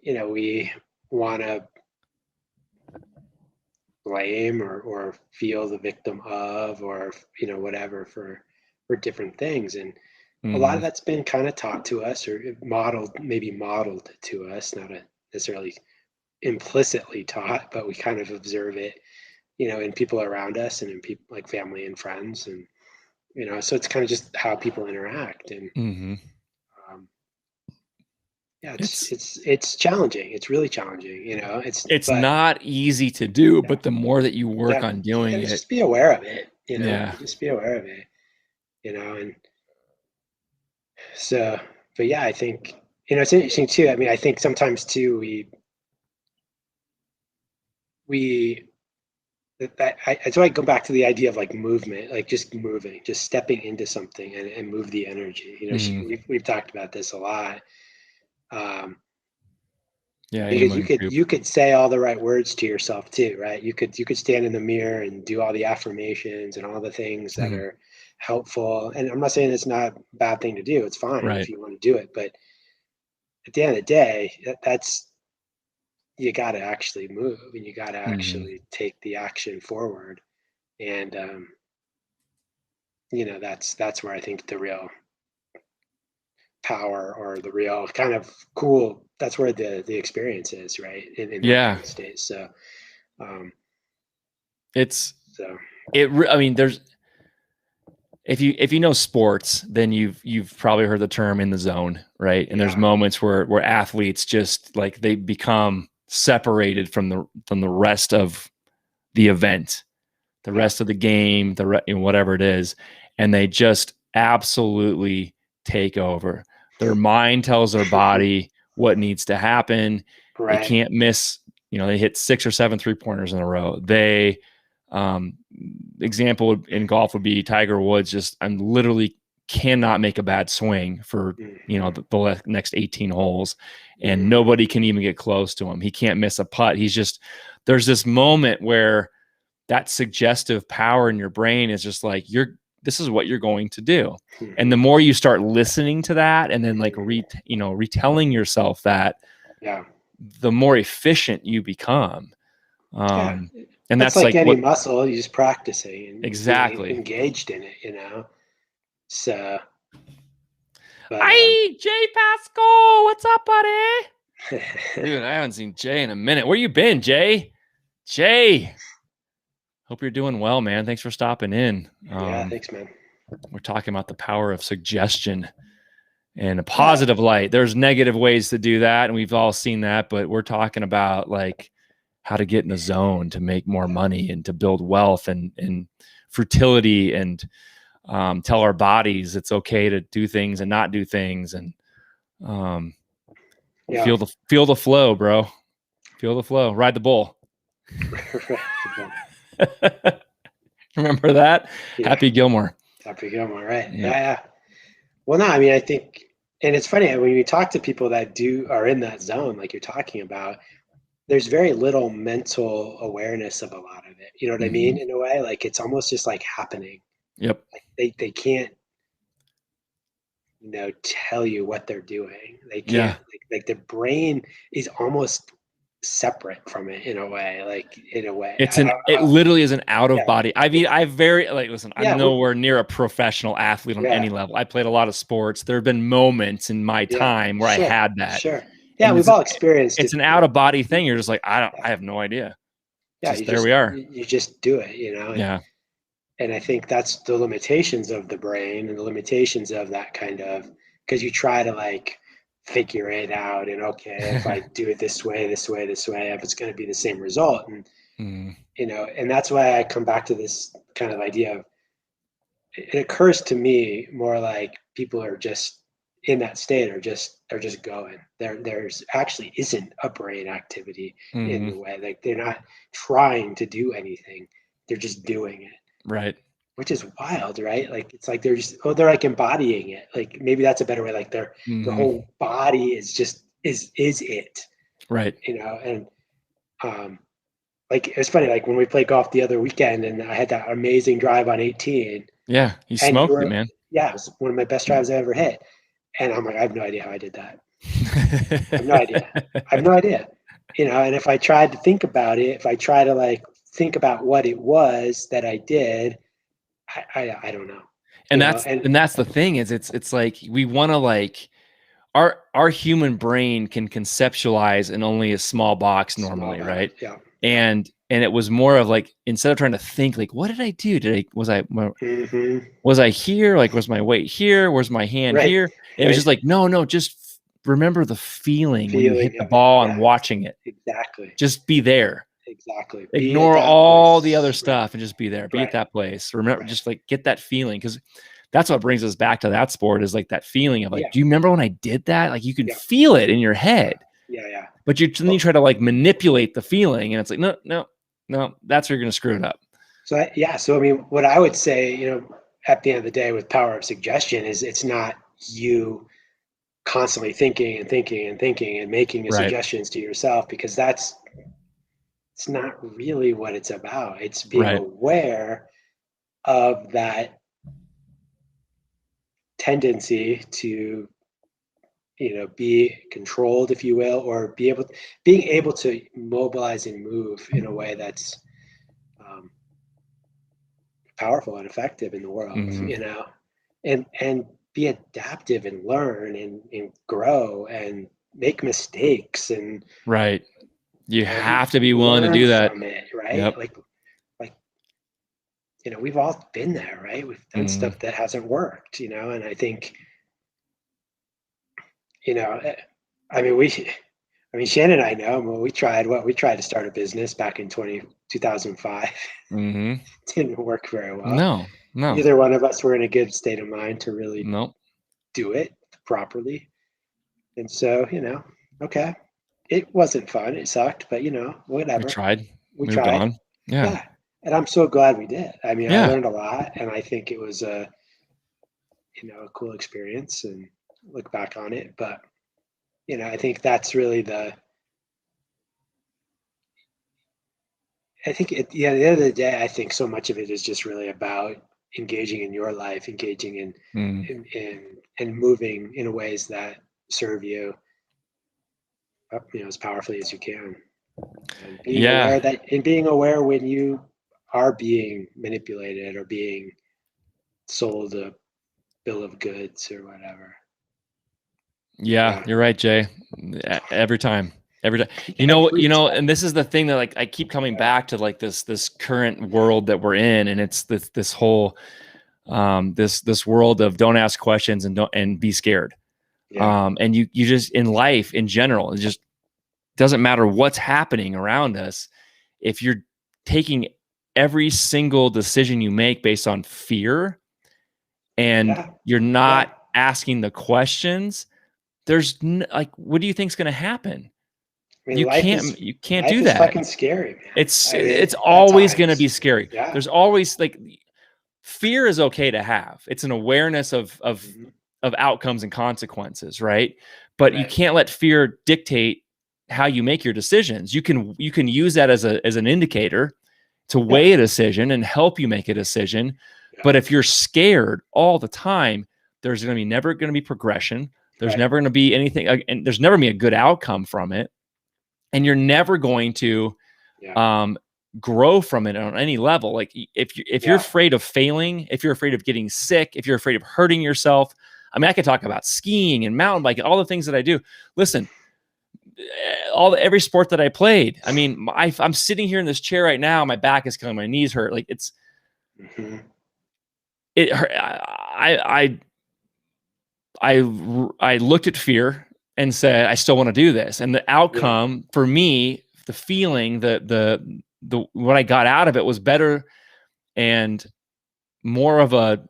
we want to blame or feel the victim of, or, whatever for different things. And a lot of that's been kind of taught to us or maybe modeled to us, not necessarily implicitly taught, but we kind of observe it, in people around us and in people like family and friends. And, so it's kind of just how people interact. And yeah, it's challenging. It's really challenging, it's not easy to do, but the more that you work on doing it, just be aware of it, just be aware of it, and so, but yeah, I think, it's interesting too. I mean, I think sometimes too, that's why I go back to the idea of like movement, like just moving, just stepping into something and move the energy. We've talked about this a lot. Because you could say all the right words to yourself too, right? You could stand in the mirror and do all the affirmations and all the things that are helpful. And I'm not saying it's not a bad thing to do. It's fine if you want to do it, but at the end of the day, you got to actually move and you got to actually take the action forward. And that's where I think the real power or the real kind of cool, that's where the experience is, right? In that state. So I mean, there's, if you know sports, then you've probably heard the term in the zone, right? And there's moments where athletes just like they become separated from the rest of the event, the rest of the game, whatever it is, and they just absolutely take over. Their mind tells their body what needs to happen. They can't miss. They hit 6 or 7 3-pointers in a row. They example in golf would be Tiger Woods. Just I'm literally cannot make a bad swing for the next 18 holes, and nobody can even get close to him. He can't miss a putt. There's this moment where that suggestive power in your brain is just like this is what you're going to do. And the more you start listening to that and then like retelling yourself that, the more efficient you become. And that's like any muscle, you're just practicing and exactly engaged in it, So Hi, Jay Pascal. What's up, buddy? Dude, I haven't seen Jay in a minute. Where you been, Jay? Jay. Hope you're doing well, man. Thanks for stopping in. Thanks, man. We're talking about the power of suggestion in a positive light. There's negative ways to do that, and we've all seen that, but we're talking about like how to get in the zone to make more money and to build wealth and fertility and tell our bodies it's okay to do things and not do things and feel the flow, bro. Feel the flow. Ride the bull. Remember that? Happy Gilmore, right? Yeah. Well, no, I mean, I think, and it's funny when you talk to people that are in that zone, like you're talking about, there's very little mental awareness of a lot of it. You know what I mean? In a way, like it's almost just like happening. Yep. Like they can't, tell you what they're doing. They can't, like the brain is almost separate from it in a way, like in a way. It literally is an out of Yeah. body. I mean, listen, Yeah, I'm nowhere near a professional athlete on Yeah. any level. I played a lot of sports. There have been moments in my time where I had that. Sure. Yeah, And we've all experienced it's it. an out of body thing. You're just like, I have no idea. Yeah, Just there we are. you just do it, you know. Yeah. And I think that's the limitations of the brain and the limitations of that kind of, because you try to like figure it out and okay, if I do it this way, if it's going to be the same result. And Mm, you know, and that's why I come back to this kind of idea of, it occurs to me more like people are just in that state, are just going. There's actually isn't a brain activity in the mhm. way, like they're not trying to do anything, they're just doing it, Right. which is wild, right? Like it's like they're just, oh, they're like embodying it. Like maybe that's a better way. Like their Mhm. whole body is just is it, Right. you know? And um like it's funny, like when we played golf the other weekend and I had that amazing drive on 18 Yeah. You and you smoked it, were, man. yeah, it was one of my best drives I ever hit. And I'm like, I have no idea how I did that. I have no idea. I have no idea. You know, and if I tried to think about it, if I try to like think about what it was that I did, I don't know. You And know, and that's the thing is it's like we want to like our human brain can conceptualize in only a small box small normally, about, right? yeah. And it was more of like, instead of trying to think like, what did I do? Mm-hmm. Was I here? Like, was my weight here? Was my hand Right. here? It was Right. just like, no, just remember the feeling when you hit Feeling the of it. ball and Yeah. watching it. Exactly. Just be there. Exactly. Be at Ignore that all the other place. Right. stuff and just be there. Be at Right. that place. Remember, Right. just like get that feeling, because that's what brings us back to that sport, is like that feeling of like, Yeah. do you remember when I did that? Like you can Yeah. feel it in your head, Yeah. Yeah. but then you try to like manipulate the feeling, and it's like, no, that's where you're gonna screw it up. So yeah. So I mean, what I would say, you know, at the end of the day, with power of suggestion, is it's not you constantly thinking and thinking and thinking and making the Right. suggestions to yourself, because it's not really what it's about. It's being Right. aware of that tendency to, you know, be controlled, if you will, or being able to mobilize and move in a way that's um, powerful and effective in the world, Mhm. you know, and be adaptive and learn and grow and make mistakes and Right. You you know, have to be willing to learn do that. from it, right? Yep. Like you know, we've all been there, right? We've done Mhm. stuff that hasn't worked, you know, and I think, you know, I mean, Shannon and I know, when we tried to start a business back in 2005. Mhm. Didn't work very well. No. No. Neither one of us were in a good state of mind to really Nope. do it properly. And so, you know, okay, it wasn't fun. It sucked, but you know, We whatever. tried, We moved tried. on. Yeah. Yeah. And I'm so glad we did. I mean, I Yeah. learned a lot and I think it was a, you know, a cool experience and look back on it. But, you know, I think that's really I think at the end of the day, I think so much of it is just really about engaging in your life, engaging Mm. in moving in ways that serve you, you know, as powerfully as you can, and Yeah. being aware when you are being manipulated or being sold a bill of goods or whatever. Yeah, Yeah. you're right, Jay. Every time. Every time. Every And this is the thing that like I keep coming time. back to, like this current world that we're in, and it's this whole this world of don't ask questions and be scared. Yeah. And you just, in life in general, it just doesn't matter what's happening around us. If you're taking every single decision you make based on fear, and Yeah. you're Yeah. not asking the questions, like, what do you think's going to happen? I mean, You can't do life is that. fucking scary, man. It's I mean, it's at always going to times. be scary. Yeah. There's always like, fear is okay to have. It's an awareness Mhm. of outcomes and consequences, right? But you Right. can't let fear dictate how you make your decisions. You can use that as an indicator to Yeah. weigh a decision and help you make a decision. Yeah. But if you're scared all the time, there's never going to be progression. There's Right. never going to be anything, and there's never going to be a good outcome from it. and you're never going to grow from it on any level. Like if you're afraid of failing, if you're afraid of getting sick, if you're afraid of hurting yourself, I mean, I could talk about skiing and mountain biking, all the things that I do. Listen, every sport that I played. I mean, I'm sitting here in this chair right now. My back is killing, my knees hurt. Like it's, it hurt. I looked at fear and said, I still want to do this. And the outcome for me, the feeling, the what I got out of it was better and more of a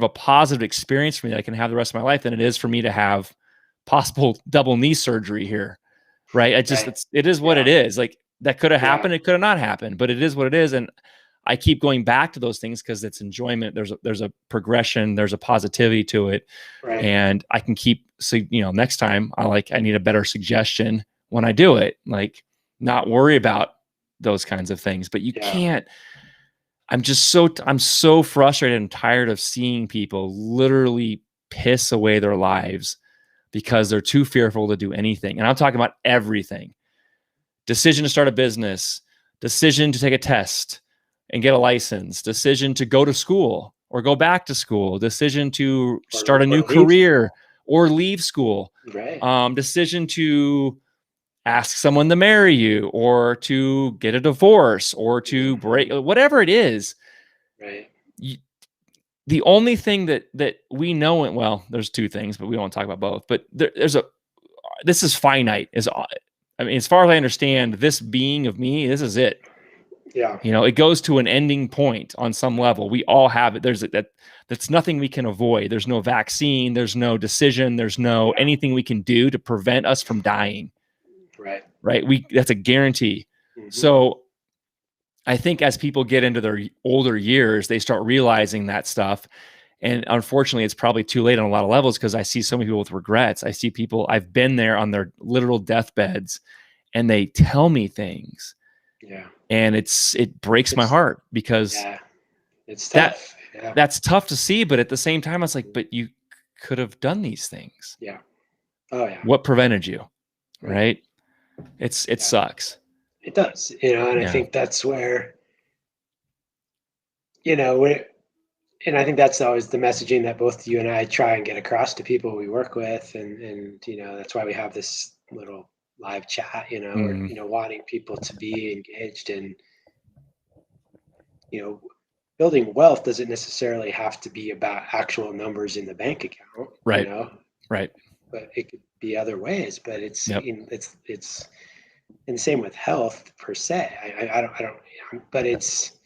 positive experience for me that I can have the rest of my life than it is for me to have possible double knee surgery here. Right. It is what it is. Like that could have happened. It could have not happened, but it is what it is. And I keep going back to those things because it's enjoyment. There's a progression. There's a positivity to it. Right. And I can keep, next time I need a better suggestion when I do it, like not worry about those kinds of things, but you can't. I'm so frustrated and tired of seeing people literally piss away their lives because they're too fearful to do anything. And I'm talking about everything. Decision to start a business, decision to take a test and get a license, decision to go to school or go back to school, decision to start a new career or leave school, decision to ask someone to marry you or to get a divorce or to break, whatever it is. Right. The only thing that we know, well, there's two things, but we won't talk about both, but this is finite. I mean, as far as I understand, this being of me, this is it. Yeah. It goes to an ending point on some level. We all have it. That's nothing we can avoid. There's no vaccine. There's no decision. There's no anything we can do to prevent us from dying. Right. That's a guarantee. Mm-hmm. So I think as people get into their older years, they start realizing that stuff. And unfortunately, it's probably too late on a lot of levels because I see so many people with regrets. I see people, I've been there on their literal deathbeds and they tell me things. Yeah. And it breaks my heart because it's tough. That's tough to see. But at the same time, it's like, but you could have done these things. Yeah. Oh yeah. What prevented you? Right. It sucks. It does, and I think that's where, and I think that's always the messaging that both you and I try and get across to people we work with. And that's why we have this little live chat, or, wanting people to be engaged in, building wealth doesn't necessarily have to be about actual numbers in the bank account. Right. Right. But it could be other ways, but it's and the same with health per se. I don't, but it's,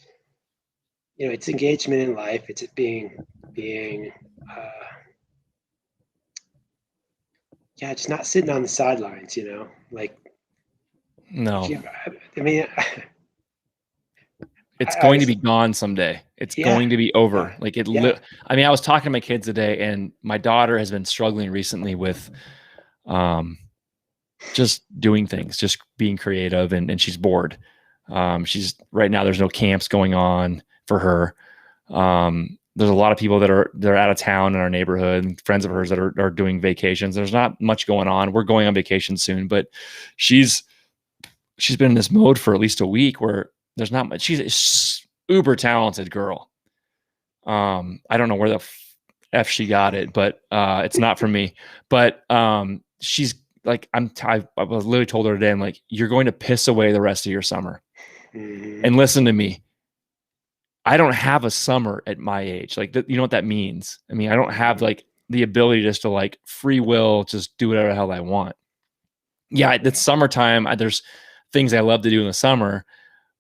it's engagement in life. It's being, just not sitting on the sidelines, like, no, I mean, it's going to be gone someday. It's going to be over. Like I mean, I was talking to my kids today and my daughter has been struggling recently with, just doing things, just being creative, and she's bored. She's right now, there's no camps going on for her. There's a lot of people they're out of town in our neighborhood, and friends of hers that are doing vacations. There's not much going on. We're going on vacation soon, but she's been in this mode for at least a week where there's not much. She's a uber talented girl. I don't know where the F she got it, but it's not for me. But she's like, I was literally told her today, I'm like, you're going to piss away the rest of your summer. Mm-hmm. And listen to me. I don't have a summer at my age. Like, you know what that means? I mean, I don't have like the ability just to like free will, just do whatever the hell I want. Yeah, it's summertime. There's things I love to do in the summer,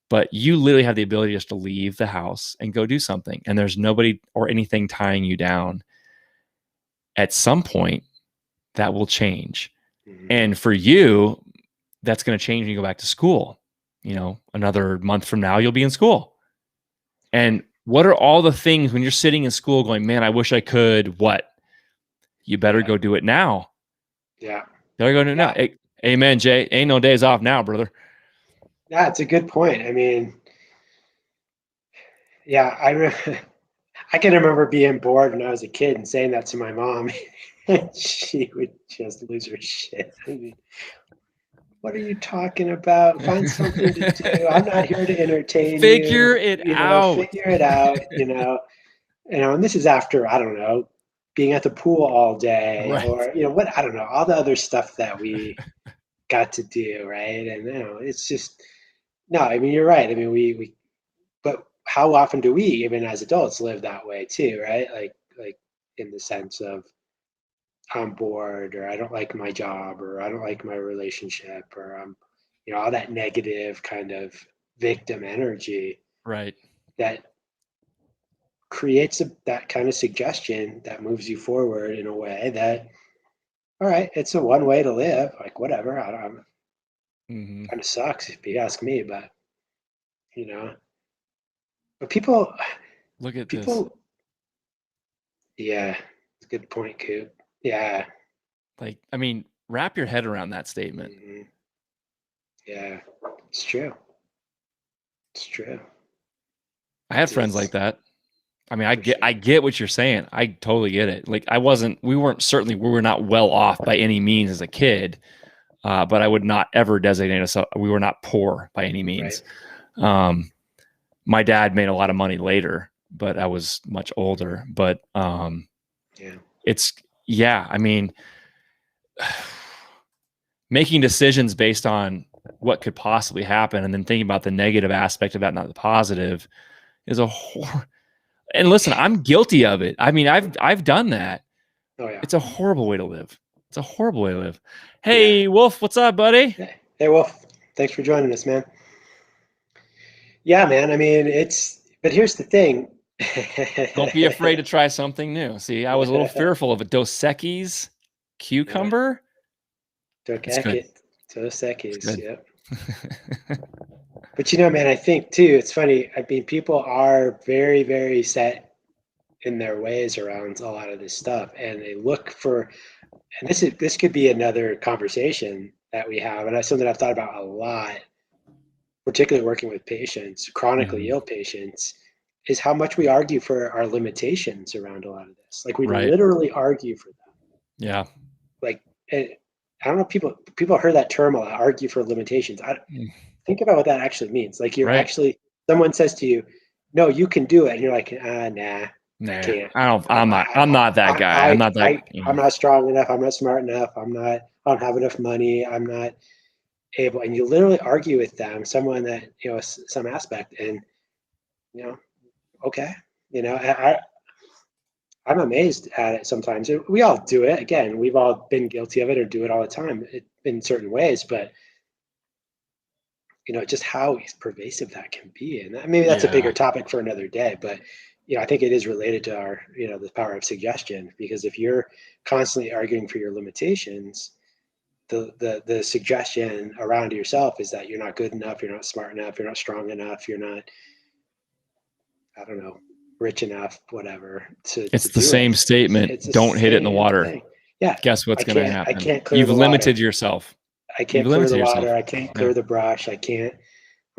but you literally have the ability just to leave the house and go do something. And there's nobody or anything tying you down. At some point, that will change. Mm-hmm. And for you, that's going to change when you go back to school. Another month from now, you'll be in school. And what are all the things when you're sitting in school going, man, I wish I could, what? You better go do it now. Yeah. Better go do it now. Hey, amen, Jay. Ain't no days off now, brother. Yeah, it's a good point. I mean, I can remember being bored when I was a kid and saying that to my mom. And she would just lose her shit. I mean, what are you talking about? Find something to do. I'm not here to entertain Figure you. it You know, out. figure it out. And this is after, I don't know, being at the pool all day, Right. or what, I don't know, all the other stuff that we got to do, right? And it's just no. I mean, you're right. I mean, we but how often do we, even as adults, live that way too, right? Like in the sense of I'm bored, or I don't like my job, or I don't like my relationship, or all that negative kind of victim energy Right. that creates that kind of suggestion that moves you forward in a way that, all right, it's a one way to live, like whatever. I don't, Hmm. kind of sucks if you ask me, but you know, but people, Look at this. people, yeah, good point, Coop. Yeah, Like, I mean, wrap your head around that statement. hmm, yeah, it's true. It's true. I had friends It's like that. I mean, for I sure. get what you're saying. I totally get it. Like, we were not well off by any means as a kid, but I would not ever designate us. We were not poor by any Right. means. Um, my dad made a lot of money later, but I was much older. But Yeah. it's, yeah, I mean, making decisions based on what could possibly happen and then thinking about the negative aspect of that, not the positive, is a horror. And listen, I'm guilty of it. I mean, I've done that. Oh yeah. It's a horrible way to live. It's a horrible way to live. Yeah. Hey, Wolf, what's up, buddy? Hey, Wolf. Thanks for joining us, man. Yeah, man. I mean, but here's the thing. Don't be afraid to try something new. See, I was a little fearful of a Dos Equis Yeah. cucumber. It's good. Dos It's Equis. good. Yep. But man, I think too, it's funny. I mean, people are very, very set in their ways around a lot of this stuff, and they look for. And this could be another conversation that we have, and that's something I've thought about a lot, particularly working with patients, chronically Mhm. ill patients, is how much we argue for our limitations around a lot of this. Like we Right. literally argue for them. Yeah. Like, I don't know. People heard that term a lot. Argue for limitations. Mm. Think about what that actually means. Like Right. someone says to you, "No, you can do it," and you're like, nah, I Nah, can't. I don't. I, I'm not that guy. I'm not that. I'm not strong enough. I'm not smart enough. I don't have enough money. I'm not able. And you literally argue with them, someone that some aspect, and you know, okay, I'm amazed at it sometimes. We all do it. Again, we've all been guilty of it or do it all the time in certain ways, but just how pervasive that can be. And maybe that's a bigger Yeah. topic for another day, but I think it is related to our, the power of suggestion, because if you're constantly arguing for your limitations, the suggestion around yourself is that you're not good enough, you're not smart enough, you're not strong enough, you're not, I don't know, rich enough, whatever, to It's the do it. same statement. It's the Don't hit it in the same water. thing. Yeah. Guess what's going to I happen? can't clear You've the water. limited yourself. I You've can't clear limited the yourself. water. I can't Yeah. clear the brush. I can't, I'm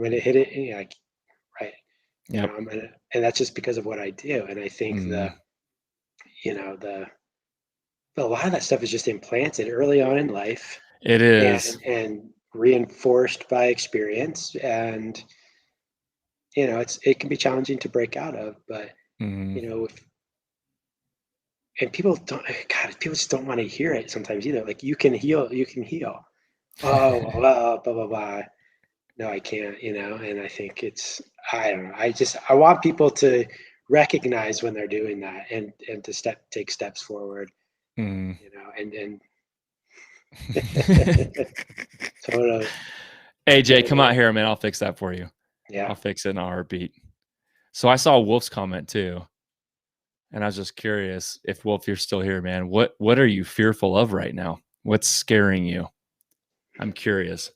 going to hit it. Right. Yep. And that's just because of what I do. And I think Mm. the a lot of that stuff is just implanted early on in life It and is. reinforced by experience. And, it can be challenging to break out of, but, Mm. if, and people don't, God, people just don't want to hear it sometimes either. Like, you can heal, you can heal. Oh, well, blah, blah, blah. No, I can't, and I think I don't know. I want people to recognize when they're doing that, and to take steps forward, Mm. and totally, AJ, come out totally. here, man. I'll fix that for you. Yeah. I'll fix it in a heartbeat. So I saw Wolf's comment too, and I was just curious if Wolf, you're still here, man. What are you fearful of right now? What's scaring you? I'm curious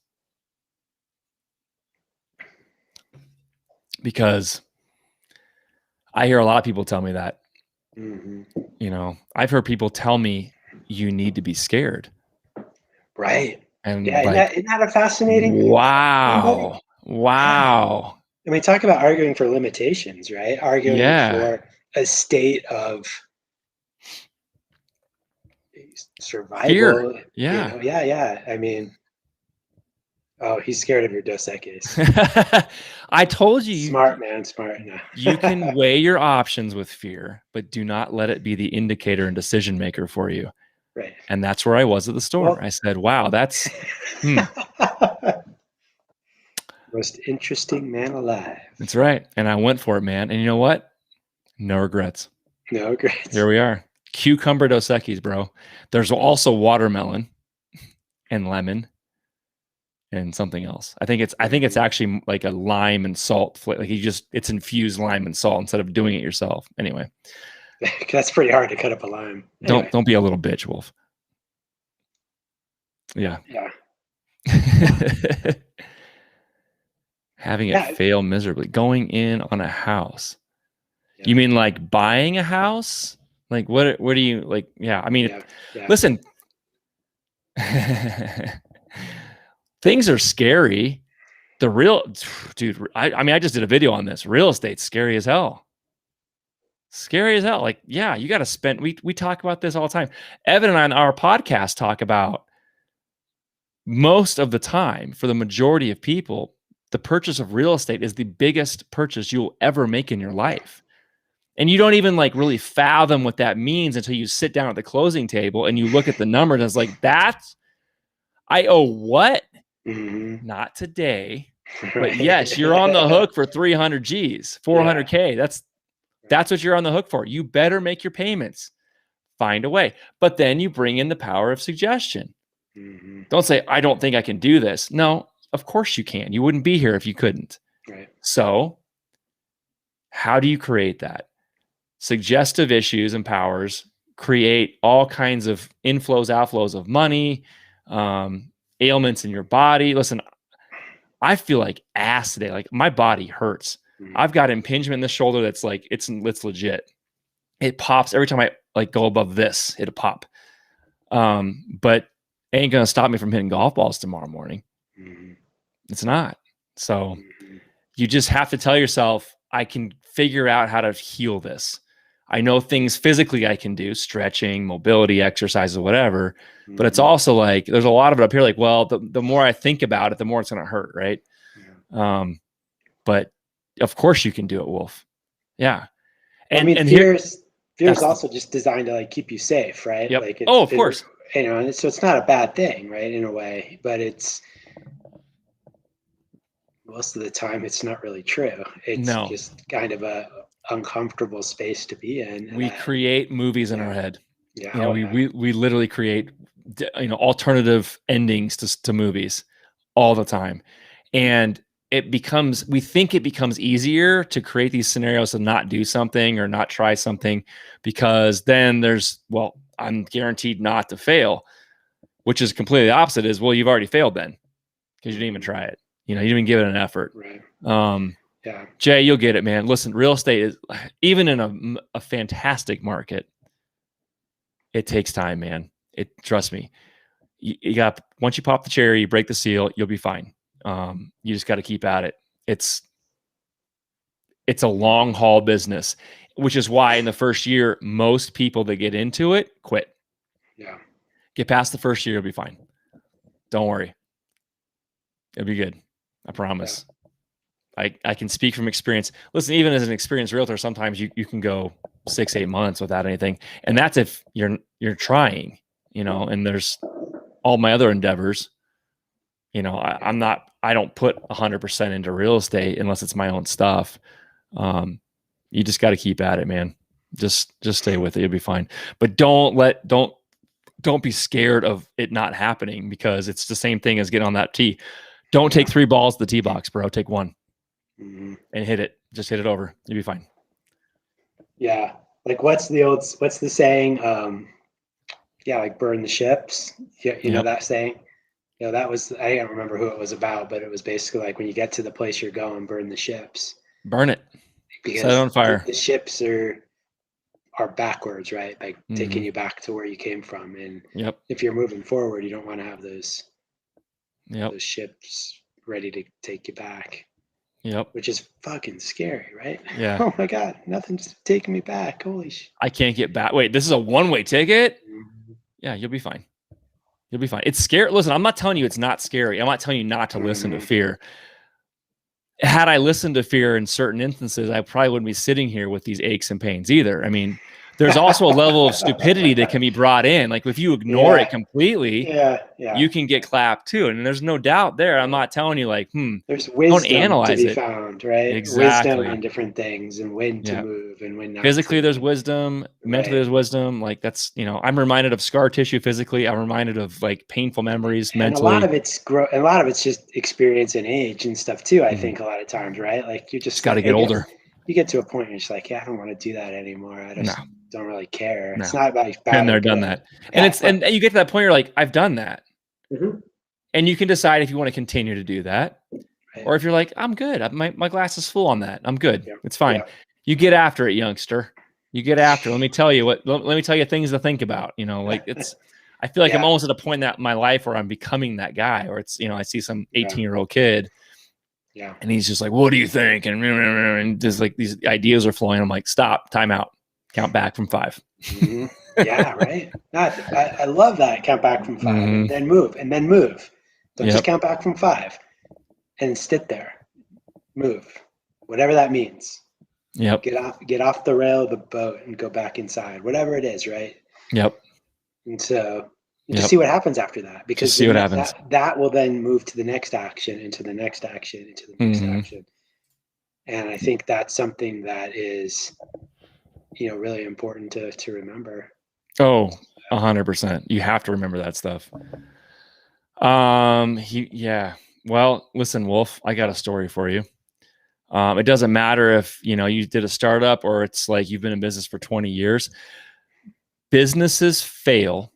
because I hear a lot of people tell me that. Hmm. I've heard people tell me you need to be scared, Right. and Yeah. like, Isn't that a fascinating thing, buddy? Yeah. wow, I mean, talk about arguing for limitations, right? Arguing yeah, for a state of fear, survival. yeah, Yeah, yeah. I mean, Oh, he's scared of your Dos Equis. I told you, Smart man, smart. No. you can weigh your options with fear, but do not let it be the indicator and decision maker for you. Right. And that's where I was at the store. Well, I said, wow, that's most interesting man alive. that's right. And I went for it, man. And you know what? No regrets. No, great. Here we are. Cucumber Dos Equis, bro. There's also watermelon and lemon and something else. I think it's actually like a lime and salt flavor. Like it's infused lime and salt instead of doing it yourself. Anyway, That's pretty hard to cut up a lime. Anyway. Don't be a little bitch, Wolf. Yeah. Yeah. Having it fail miserably. Going in on a house. Yeah. You mean like buying a house? Like what do you like? Yeah. I mean, listen, things are scary. The real dude, I mean, I just did a video on this. Real estate's scary as hell. Scary as hell. Like, yeah, you got to spend. We talk about this all the time. Evan and I on our podcast talk about most of the time, for the majority of people, the purchase of real estate is the biggest purchase you'll ever make in your life. And you don't even like really fathom what that means until you sit down at the closing table and you look at the numbers and it's like, I owe what? Mm-hmm. Not today. But yes, you're on the hook for 300 G's, 400K. That's what you're on the hook for. You better make your payments. Find a way. But then you bring in the power of suggestion. Mm-hmm. Don't say, I don't think I can do this. No, of course you can. You wouldn't be here if you couldn't. Right. So how do you create that? Suggestive issues and powers create all kinds of inflows, outflows of money, ailments in your body. Listen, I feel like ass today. Like my body hurts. Mm-hmm. I've got impingement in the shoulder that's like, it's legit. It pops every time I like go above this, it'll pop. But it ain't going to stop me from hitting golf balls tomorrow morning. Mm-hmm. It's not. So you just have to tell yourself, I can figure out how to heal this. I know things physically I can do, stretching, mobility, exercises, whatever. Mm-hmm. But it's also like, there's a lot of it up here. Like, well, the more I think about it, the more it's going to hurt. Right. Yeah. But of course you can do it, Wolf. Yeah. And I mean, fear's also just designed to like keep you safe. Right. Yep. Like of course. You know, and so it's not a bad thing, right. In a way, but it's, most of the time it's not really true. It's just kind of a uncomfortable space to be in. We create movies in our head. Yeah. You know, we literally create, you know, alternative endings to movies all the time. And we think it becomes easier to create these scenarios to not do something or not try something because then I'm guaranteed not to fail, which is completely the opposite is, well, you've already failed then because you didn't even try it. You know, you didn't even give it an effort. Right. Yeah. Jay, you'll get it, man. Listen, real estate is, even in a fantastic market, it takes time, man. Trust me. You got, once you pop the cherry, you break the seal, you'll be fine. You just got to keep at it. It's a long haul business, which is why in the first year, most people that get into it quit. Yeah. Get past the first year, you'll be fine. Don't worry. It'll be good. I promise. Yeah. I can speak from experience. Listen, even as an experienced realtor, sometimes you can go 6-8 months without anything. And that's if you're trying, you know, and there's all my other endeavors. You know, I don't put 100% into real estate unless it's my own stuff. You just got to keep at it, man. Just stay with it. You'll be fine. But don't be scared of it not happening because it's the same thing as getting on that tee. Don't take 3 balls to the tee box, bro. Take 1 and hit it. Just hit it over. You'll be fine. Yeah. Like what's the saying? Like burn the ships. You know that saying? You know, that was, I don't remember who it was about, but it was basically like when you get to the place you're going, burn the ships. Burn it. Because set it on fire. The ships are backwards, right? Like taking you back to where you came from. And if you're moving forward, you don't want to have those ships ready to take you back. Yep. Which is fucking scary, right? Yeah. Oh my God, nothing's taking me back. Holy shit. I can't get back. Wait, this is a one-way ticket? Yeah, you'll be fine. You'll be fine. It's scary. Listen, I'm not telling you it's not scary. I'm not telling you not to listen to fear. Had I listened to fear in certain instances, I probably wouldn't be sitting here with these aches and pains either. I mean, there's also a level of stupidity that can be brought in. Like if you ignore it completely, you can get clapped too. And there's no doubt there. I'm not telling you like, there's wisdom don't analyze to be it. found, right? Exactly. Wisdom on different things and when to move and when not. Physically, there's wisdom. Mentally, there's wisdom. Like that's, I'm reminded of scar tissue physically. I'm reminded of like painful memories mentally. And a lot of it's just experience and age and stuff too. I think a lot of times, right? Like you just got to get older. You get to a point where you're just like, I don't want to do that anymore. I just don't really care. No. It's not about been there, done that. And you get to that point, you're like, I've done that. And you can decide if you want to continue to do that. Or if you're like, I'm good. My glass is full on that. I'm good. It's fine. You get after it, youngster. You get after it. Let me tell you things to think about. Like I feel like I'm almost at a point in my life where I'm becoming that guy, or it's, I see some 18-year-old kid. Yeah. And he's just like, what do you think? And just like these ideas are flowing. I'm like, stop, time out, count back from 5. Yeah, right. I love that. Count back from 5 and then move and then move. Don't just count back from 5 and sit there, move, whatever that means. Yep. Get off the rail of the boat and go back inside, whatever it is. Right. Yep. And so just see what happens after that, because see what happens. That will then move to the next action, into the next action, into the next action. And I think that's something that is, really important to remember. Oh, 100%. You have to remember that stuff. Well, listen, Wolf, I got a story for you. It doesn't matter if, you did a startup or it's like you've been in business for 20 years. Businesses fail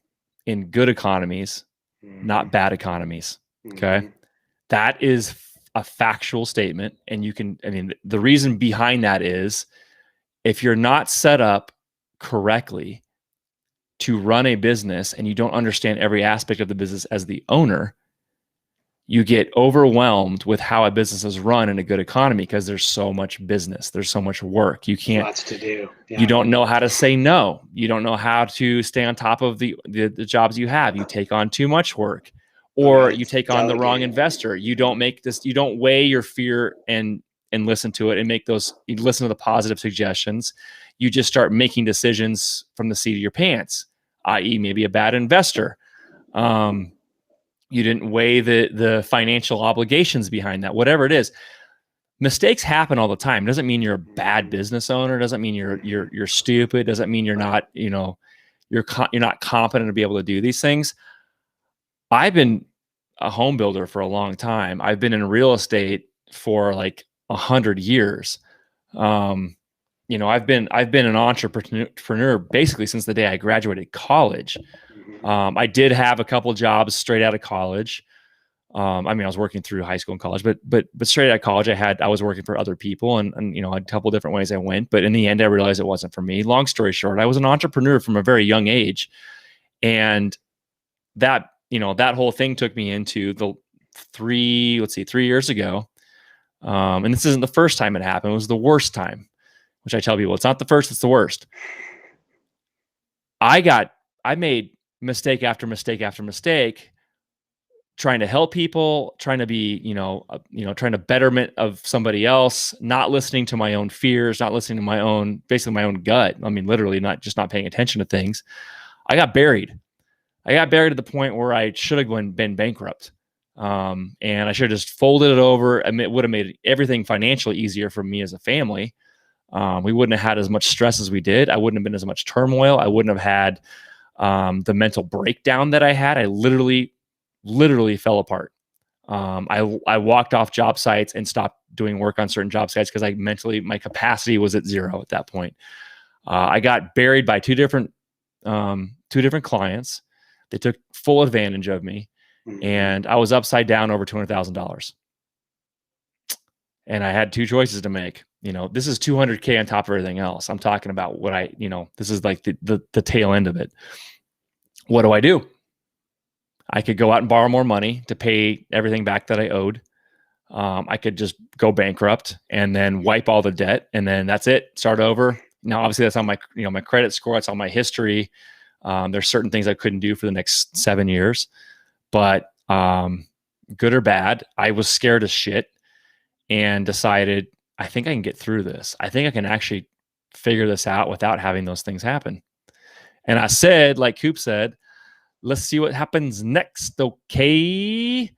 in good economies, not bad economies. Okay. That is a factual statement. And the reason behind that is if you're not set up correctly to run a business and you don't understand every aspect of the business as the owner, you get overwhelmed with how a business is run in a good economy because there's so much business. There's so much work. You can't, lots to do. You don't know how to say no. You don't know how to stay on top of the jobs you have. You take on too much work, or you take on the wrong investor. You don't weigh your fear and listen to it and you listen to the positive suggestions. You just start making decisions from the seat of your pants, i.e. maybe a bad investor. You didn't weigh the financial obligations behind that, whatever it is. Mistakes happen all the time. It doesn't mean you're a bad business owner. It doesn't mean you're stupid. It doesn't mean you're not, you're not competent to be able to do these things. I've been a home builder for a long time. I've been in real estate for like 100 years. I've been an entrepreneur basically since the day I graduated college. I did have a couple jobs straight out of college. I was working through high school and college, but straight out of college, I was working for other people and a couple different ways I went, but in the end, I realized it wasn't for me. Long story short, I was an entrepreneur from a very young age. And that whole thing took me into the 3 years ago. And this isn't the first time it happened. It was the worst time, which I tell people, it's not the first, it's the worst. I made mistake after mistake after mistake, trying to help people, trying to be, trying to betterment of somebody else, not listening to my own fears, not listening to basically my own gut. Literally not paying attention to things. I got buried at the point where I should have been bankrupt. And I should have just folded it over. It would have made everything financially easier for me as a family. We wouldn't have had as much stress as we did. I wouldn't have been as much turmoil. I wouldn't have had the mental breakdown that I had. I literally fell apart. I walked off job sites and stopped doing work on certain job sites because my capacity was at 0 at that point. I got buried by two different clients. They took full advantage of me, and I was upside down over $200,000. And I had 2 choices to make. This is $200K on top of everything else. I'm talking about this is like the tail end of it. What do I do? I could go out and borrow more money to pay everything back that I owed. I could just go bankrupt and then wipe all the debt, and then that's it. Start over. Now, obviously, that's on my my credit score. That's on my history. There's certain things I couldn't do for the next 7 years, but good or bad, I was scared as shit and decided, I think I can get through this. I think I can actually figure this out without having those things happen. And I said, like Coop said, let's see what happens next. Okay.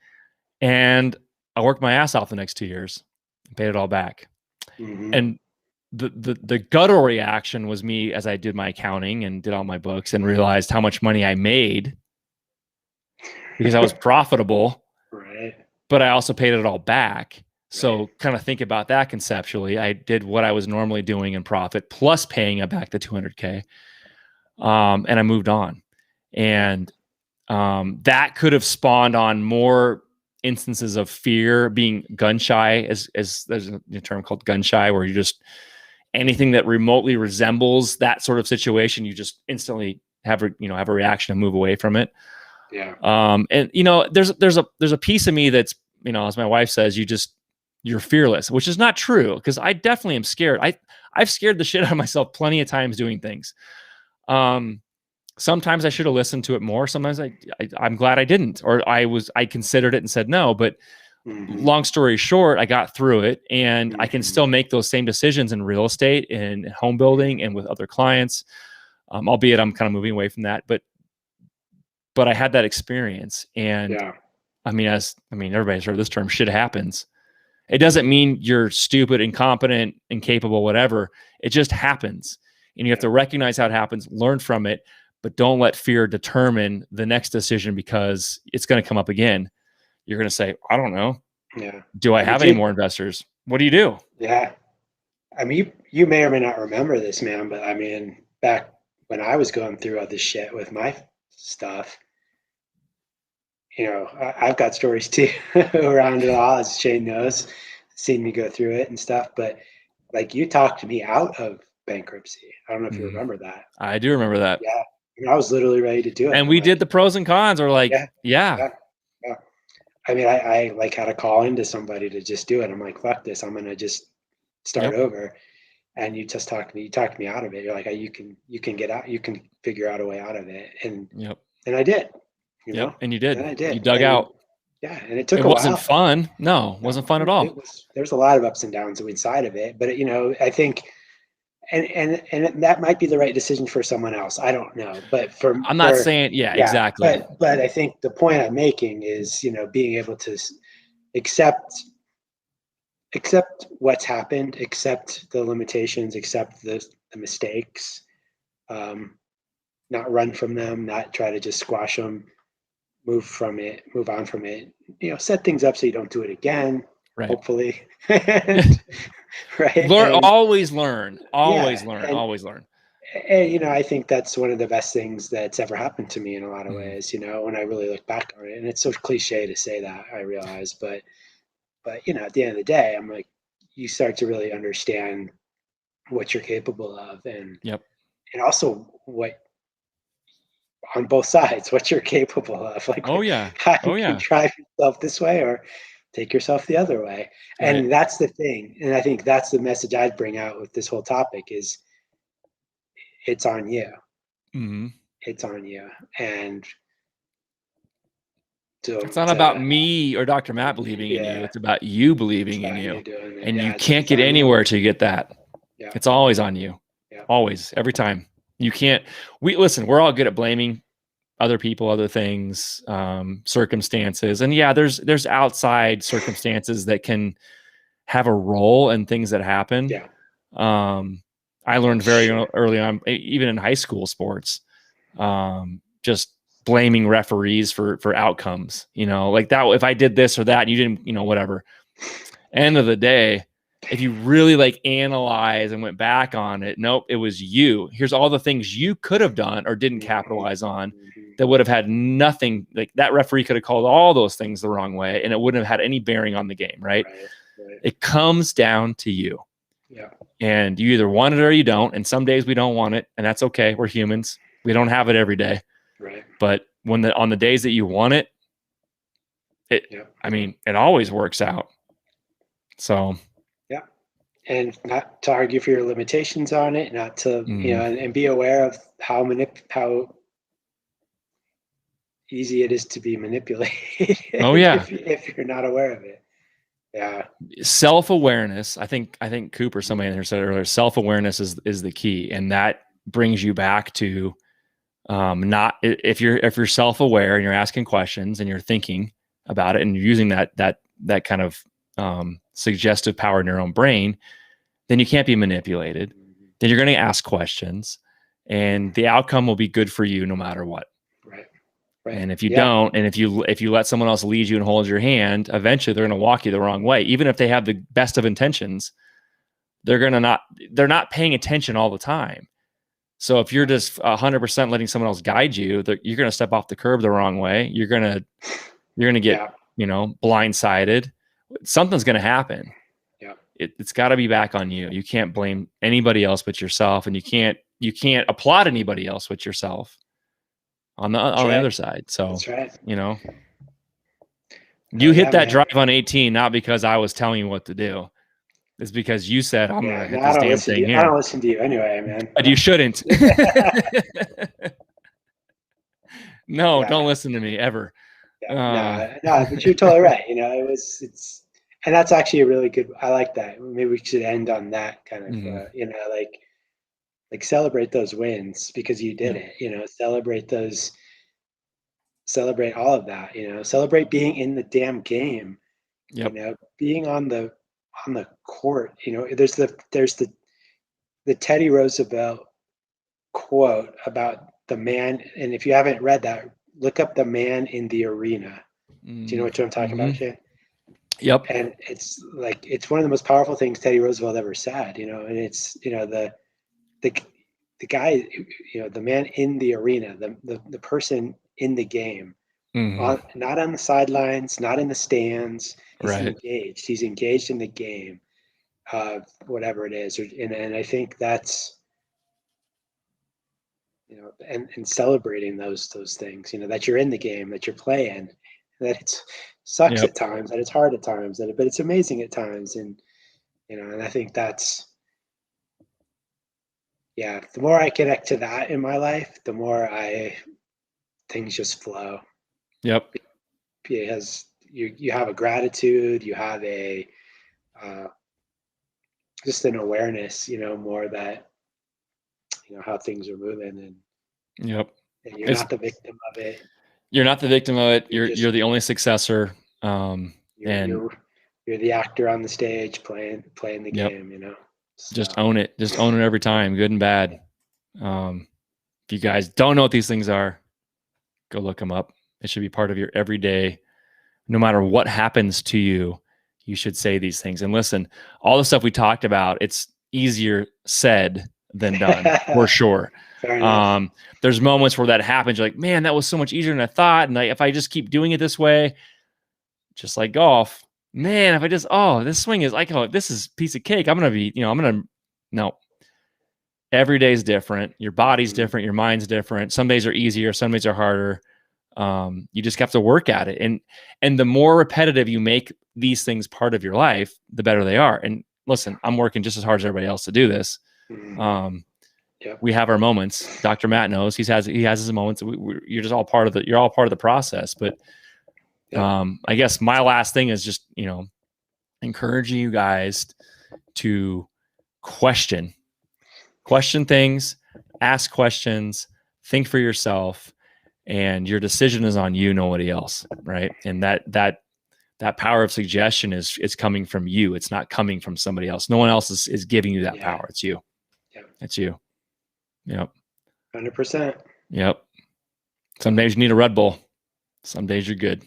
And I worked my ass off the next 2 years, paid it all back. Mm-hmm. And the guttural reaction was me as I did my accounting and did all my books and realized how much money I made because I was profitable, Right. but I also paid it all back. So kind of think about that conceptually. I did what I was normally doing in profit plus paying it back the 200K. And I moved on. And that could have spawned on more instances of fear, being gun shy, as there's a term called gun shy, where you just, anything that remotely resembles that sort of situation, you just instantly have a reaction and move away from it. Yeah. And there's a piece of me that's, as my wife says, you're fearless, which is not true, because I definitely am scared. I've scared the shit out of myself plenty of times doing things. Sometimes I should have listened to it more. Sometimes I'm glad I didn't, or I considered it and said no. But long story short, I got through it, and I can still make those same decisions in real estate and home building and with other clients. Albeit I'm kind of moving away from that, but I had that experience, and everybody's heard this term, shit happens. It doesn't mean you're stupid, incompetent, incapable, whatever. It just happens. And you have to recognize how it happens, learn from it, but don't let fear determine the next decision, because it's going to come up again. You're going to say, I don't know. Yeah. Do I have any more investors? What do you do? Yeah. I mean, you may or may not remember this, man, but I mean, back when I was going through all this shit with my stuff, I've got stories too around it all, as Shane knows, seen me go through it and stuff. But like, you talked me out of bankruptcy. I don't know if you remember that. I do remember that. Yeah. I was literally ready to do it. And we did the pros and cons. We're like, yeah. I mean, I like had a call into somebody to just do it. I'm like, fuck this. I'm going to just start over. And you just talked me out of it. You're like, you can get out, you can figure out a way out of it. And, and I did. And you did. And I did. You dug out. Yeah. And it took a while. It wasn't fun. No, it wasn't fun at all. There's a lot of ups and downs inside of it. But, I think, and that might be the right decision for someone else. I don't know. But I'm not saying, exactly. But I think the point I'm making is, being able to accept what's happened, accept the limitations, accept the mistakes, not run from them, not try to just squash them, move on from it, set things up so you don't do it again, hopefully. Right. Always learn. And, I think that's one of the best things that's ever happened to me in a lot of ways, when I really look back on it. And it's so cliche to say that, I realize, but at the end of the day, I'm like, you start to really understand what you're capable of, and also what, on both sides, what you're capable of. Like, how you can drive yourself this way or take yourself the other way. Right. And that's the thing. And I think that's the message I'd bring out with this whole topic is, it's on you. Mm-hmm. It's on you. And it's not about me or Dr. Matt believing in you. It's about you believing in you. And you can't get anywhere till you get that. Yeah. It's always on you. Yeah. Always, every time. You can't, we're all good at blaming other people, other things, circumstances. And there's outside circumstances that can have a role in things that happen. Yeah. I learned very early on, even in high school sports, just blaming referees for outcomes, like that. If I did this or that, and you didn't, whatever. End of the day, if you really analyze and went back on it, nope, it was you. Here's all the things you could have done or didn't capitalize on that would have had nothing. Like, that referee could have called all those things the wrong way, and it wouldn't have had any bearing on the game. Right. It comes down to you. Yeah. And you either want it or you don't. And some days we don't want it, and that's okay. We're humans. We don't have it every day. Right. But on the days that you want it, it always works out. So. Yeah. And not to argue for your limitations on it, not to, and be aware of how easy it is to be manipulated. Oh yeah. If you're not aware of it. Yeah. Self-awareness. I think Cooper, somebody in there said earlier, self-awareness is the key. And that brings you back to not if you're self-aware and you're asking questions and you're thinking about it and you're using that kind of suggestive power in your own brain, then you can't be manipulated. Then you're going to ask questions and the outcome will be good for you no matter what. Right. And if you don't, and if you let someone else lead you and hold your hand, eventually they're going to walk you the wrong way. Even if they have the best of intentions, they're not paying attention all the time. So if you're just 100% letting someone else guide you, you're going to step off the curb the wrong way. You're going to get, blindsided. Something's going to happen. Yeah. It's got to be back on you. You can't blame anybody else but yourself, and you can't applaud anybody else but yourself on the other side. So, that's right. You hit that drive on 18, not because I was telling you what to do. It's because you said, I'm going to hit this damn thing here. I don't listen to you anyway, man. But you shouldn't. No, don't listen to me ever. Yeah, no, but you're totally right. And that's actually a really good, I like that. Maybe we should end on that kind of, like celebrate those wins because you did it, celebrate all of that, celebrate being in the damn game, being on the court, there's the Teddy Roosevelt quote about the man. And if you haven't read that, look up The Man in the Arena. Do you know what I'm talking about, Shane? Yep. And it's like, it's one of the most powerful things Teddy Roosevelt ever said, and it's, the guy, the man in the arena, the person in the game, not on the sidelines, not in the stands. He's engaged. He's engaged in the game, whatever it is. And I think that's, and celebrating those things, that you're in the game, that you're playing, that it sucks at times, that it's hard at times, but it's amazing at times. And, and I think that's, the more I connect to that in my life, the more things just flow. Yep. Because you have a gratitude, you have a just an awareness, more that how things are moving, and you're not the victim of it. You're not the victim of it. You're the only successor. You're the actor on the stage playing the game. So. Just own it. Just own it every time, good and bad. If you guys don't know what these things are, go look them up. It should be part of your everyday. No matter what happens to you, you should say these things. And listen, all the stuff we talked about, it's easier said than done, for sure. There's moments where that happens. You're like, man, that was so much easier than I thought. And if I just keep doing it this way, just like golf, man, if I just, this swing is like, this is a piece of cake. I'm going to be, no. Every day is different. Your body's different. Your mind's different. Some days are easier. Some days are harder. You just have to work at it. And the more repetitive you make these things part of your life, the better they are. And listen, I'm working just as hard as everybody else to do this. We have our moments. Dr. Matt knows he has his moments. You're just all part of you're all part of the process. But I guess my last thing is just, encouraging you guys to question things, ask questions, think for yourself, and your decision is on you, nobody else. Right. And that power of suggestion is coming from you. It's not coming from somebody else. No one else is giving you that power. It's you. It's you. Yep. 100%. Yep. Some days you need a Red Bull. Some days you're good.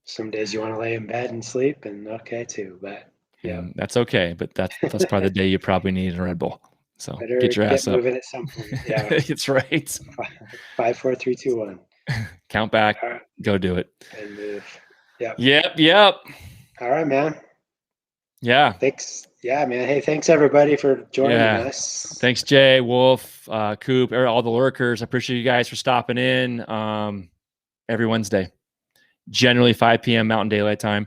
Some days you want to lay in bed and sleep, and okay too, but that's okay. But that's probably the day you probably need a Red Bull. So better get your ass up. Moving at some point. Yeah. It's right. 5, 4, 3, 2, 1. Count back. Right. Go do it. And move. Yep. All right, man. Yeah. Thanks. Yeah, man. Hey, thanks everybody for joining us. Thanks, Jay, Wolf, Coop, all the lurkers. I appreciate you guys for stopping in every Wednesday, generally 5 p.m. Mountain Daylight Time.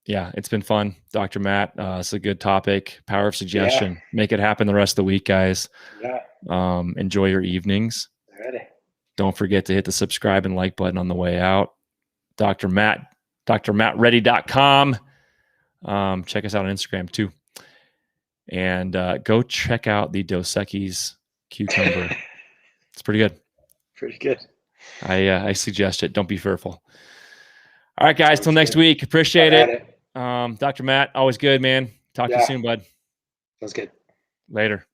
It's been fun. Dr. Matt, it's a good topic. Power of suggestion. Make it happen the rest of the week, guys. Enjoy your evenings. Ready. Don't forget to hit the subscribe and like button on the way out. drmattready.com. Check us out on Instagram too. And go check out the Dos Equis cucumber. It's pretty good. Pretty good. I suggest it. Don't be fearful. All right, guys. Till next week. Appreciate it. Dr. Matt, always good, man. Talk to you soon, bud. Sounds good. Later.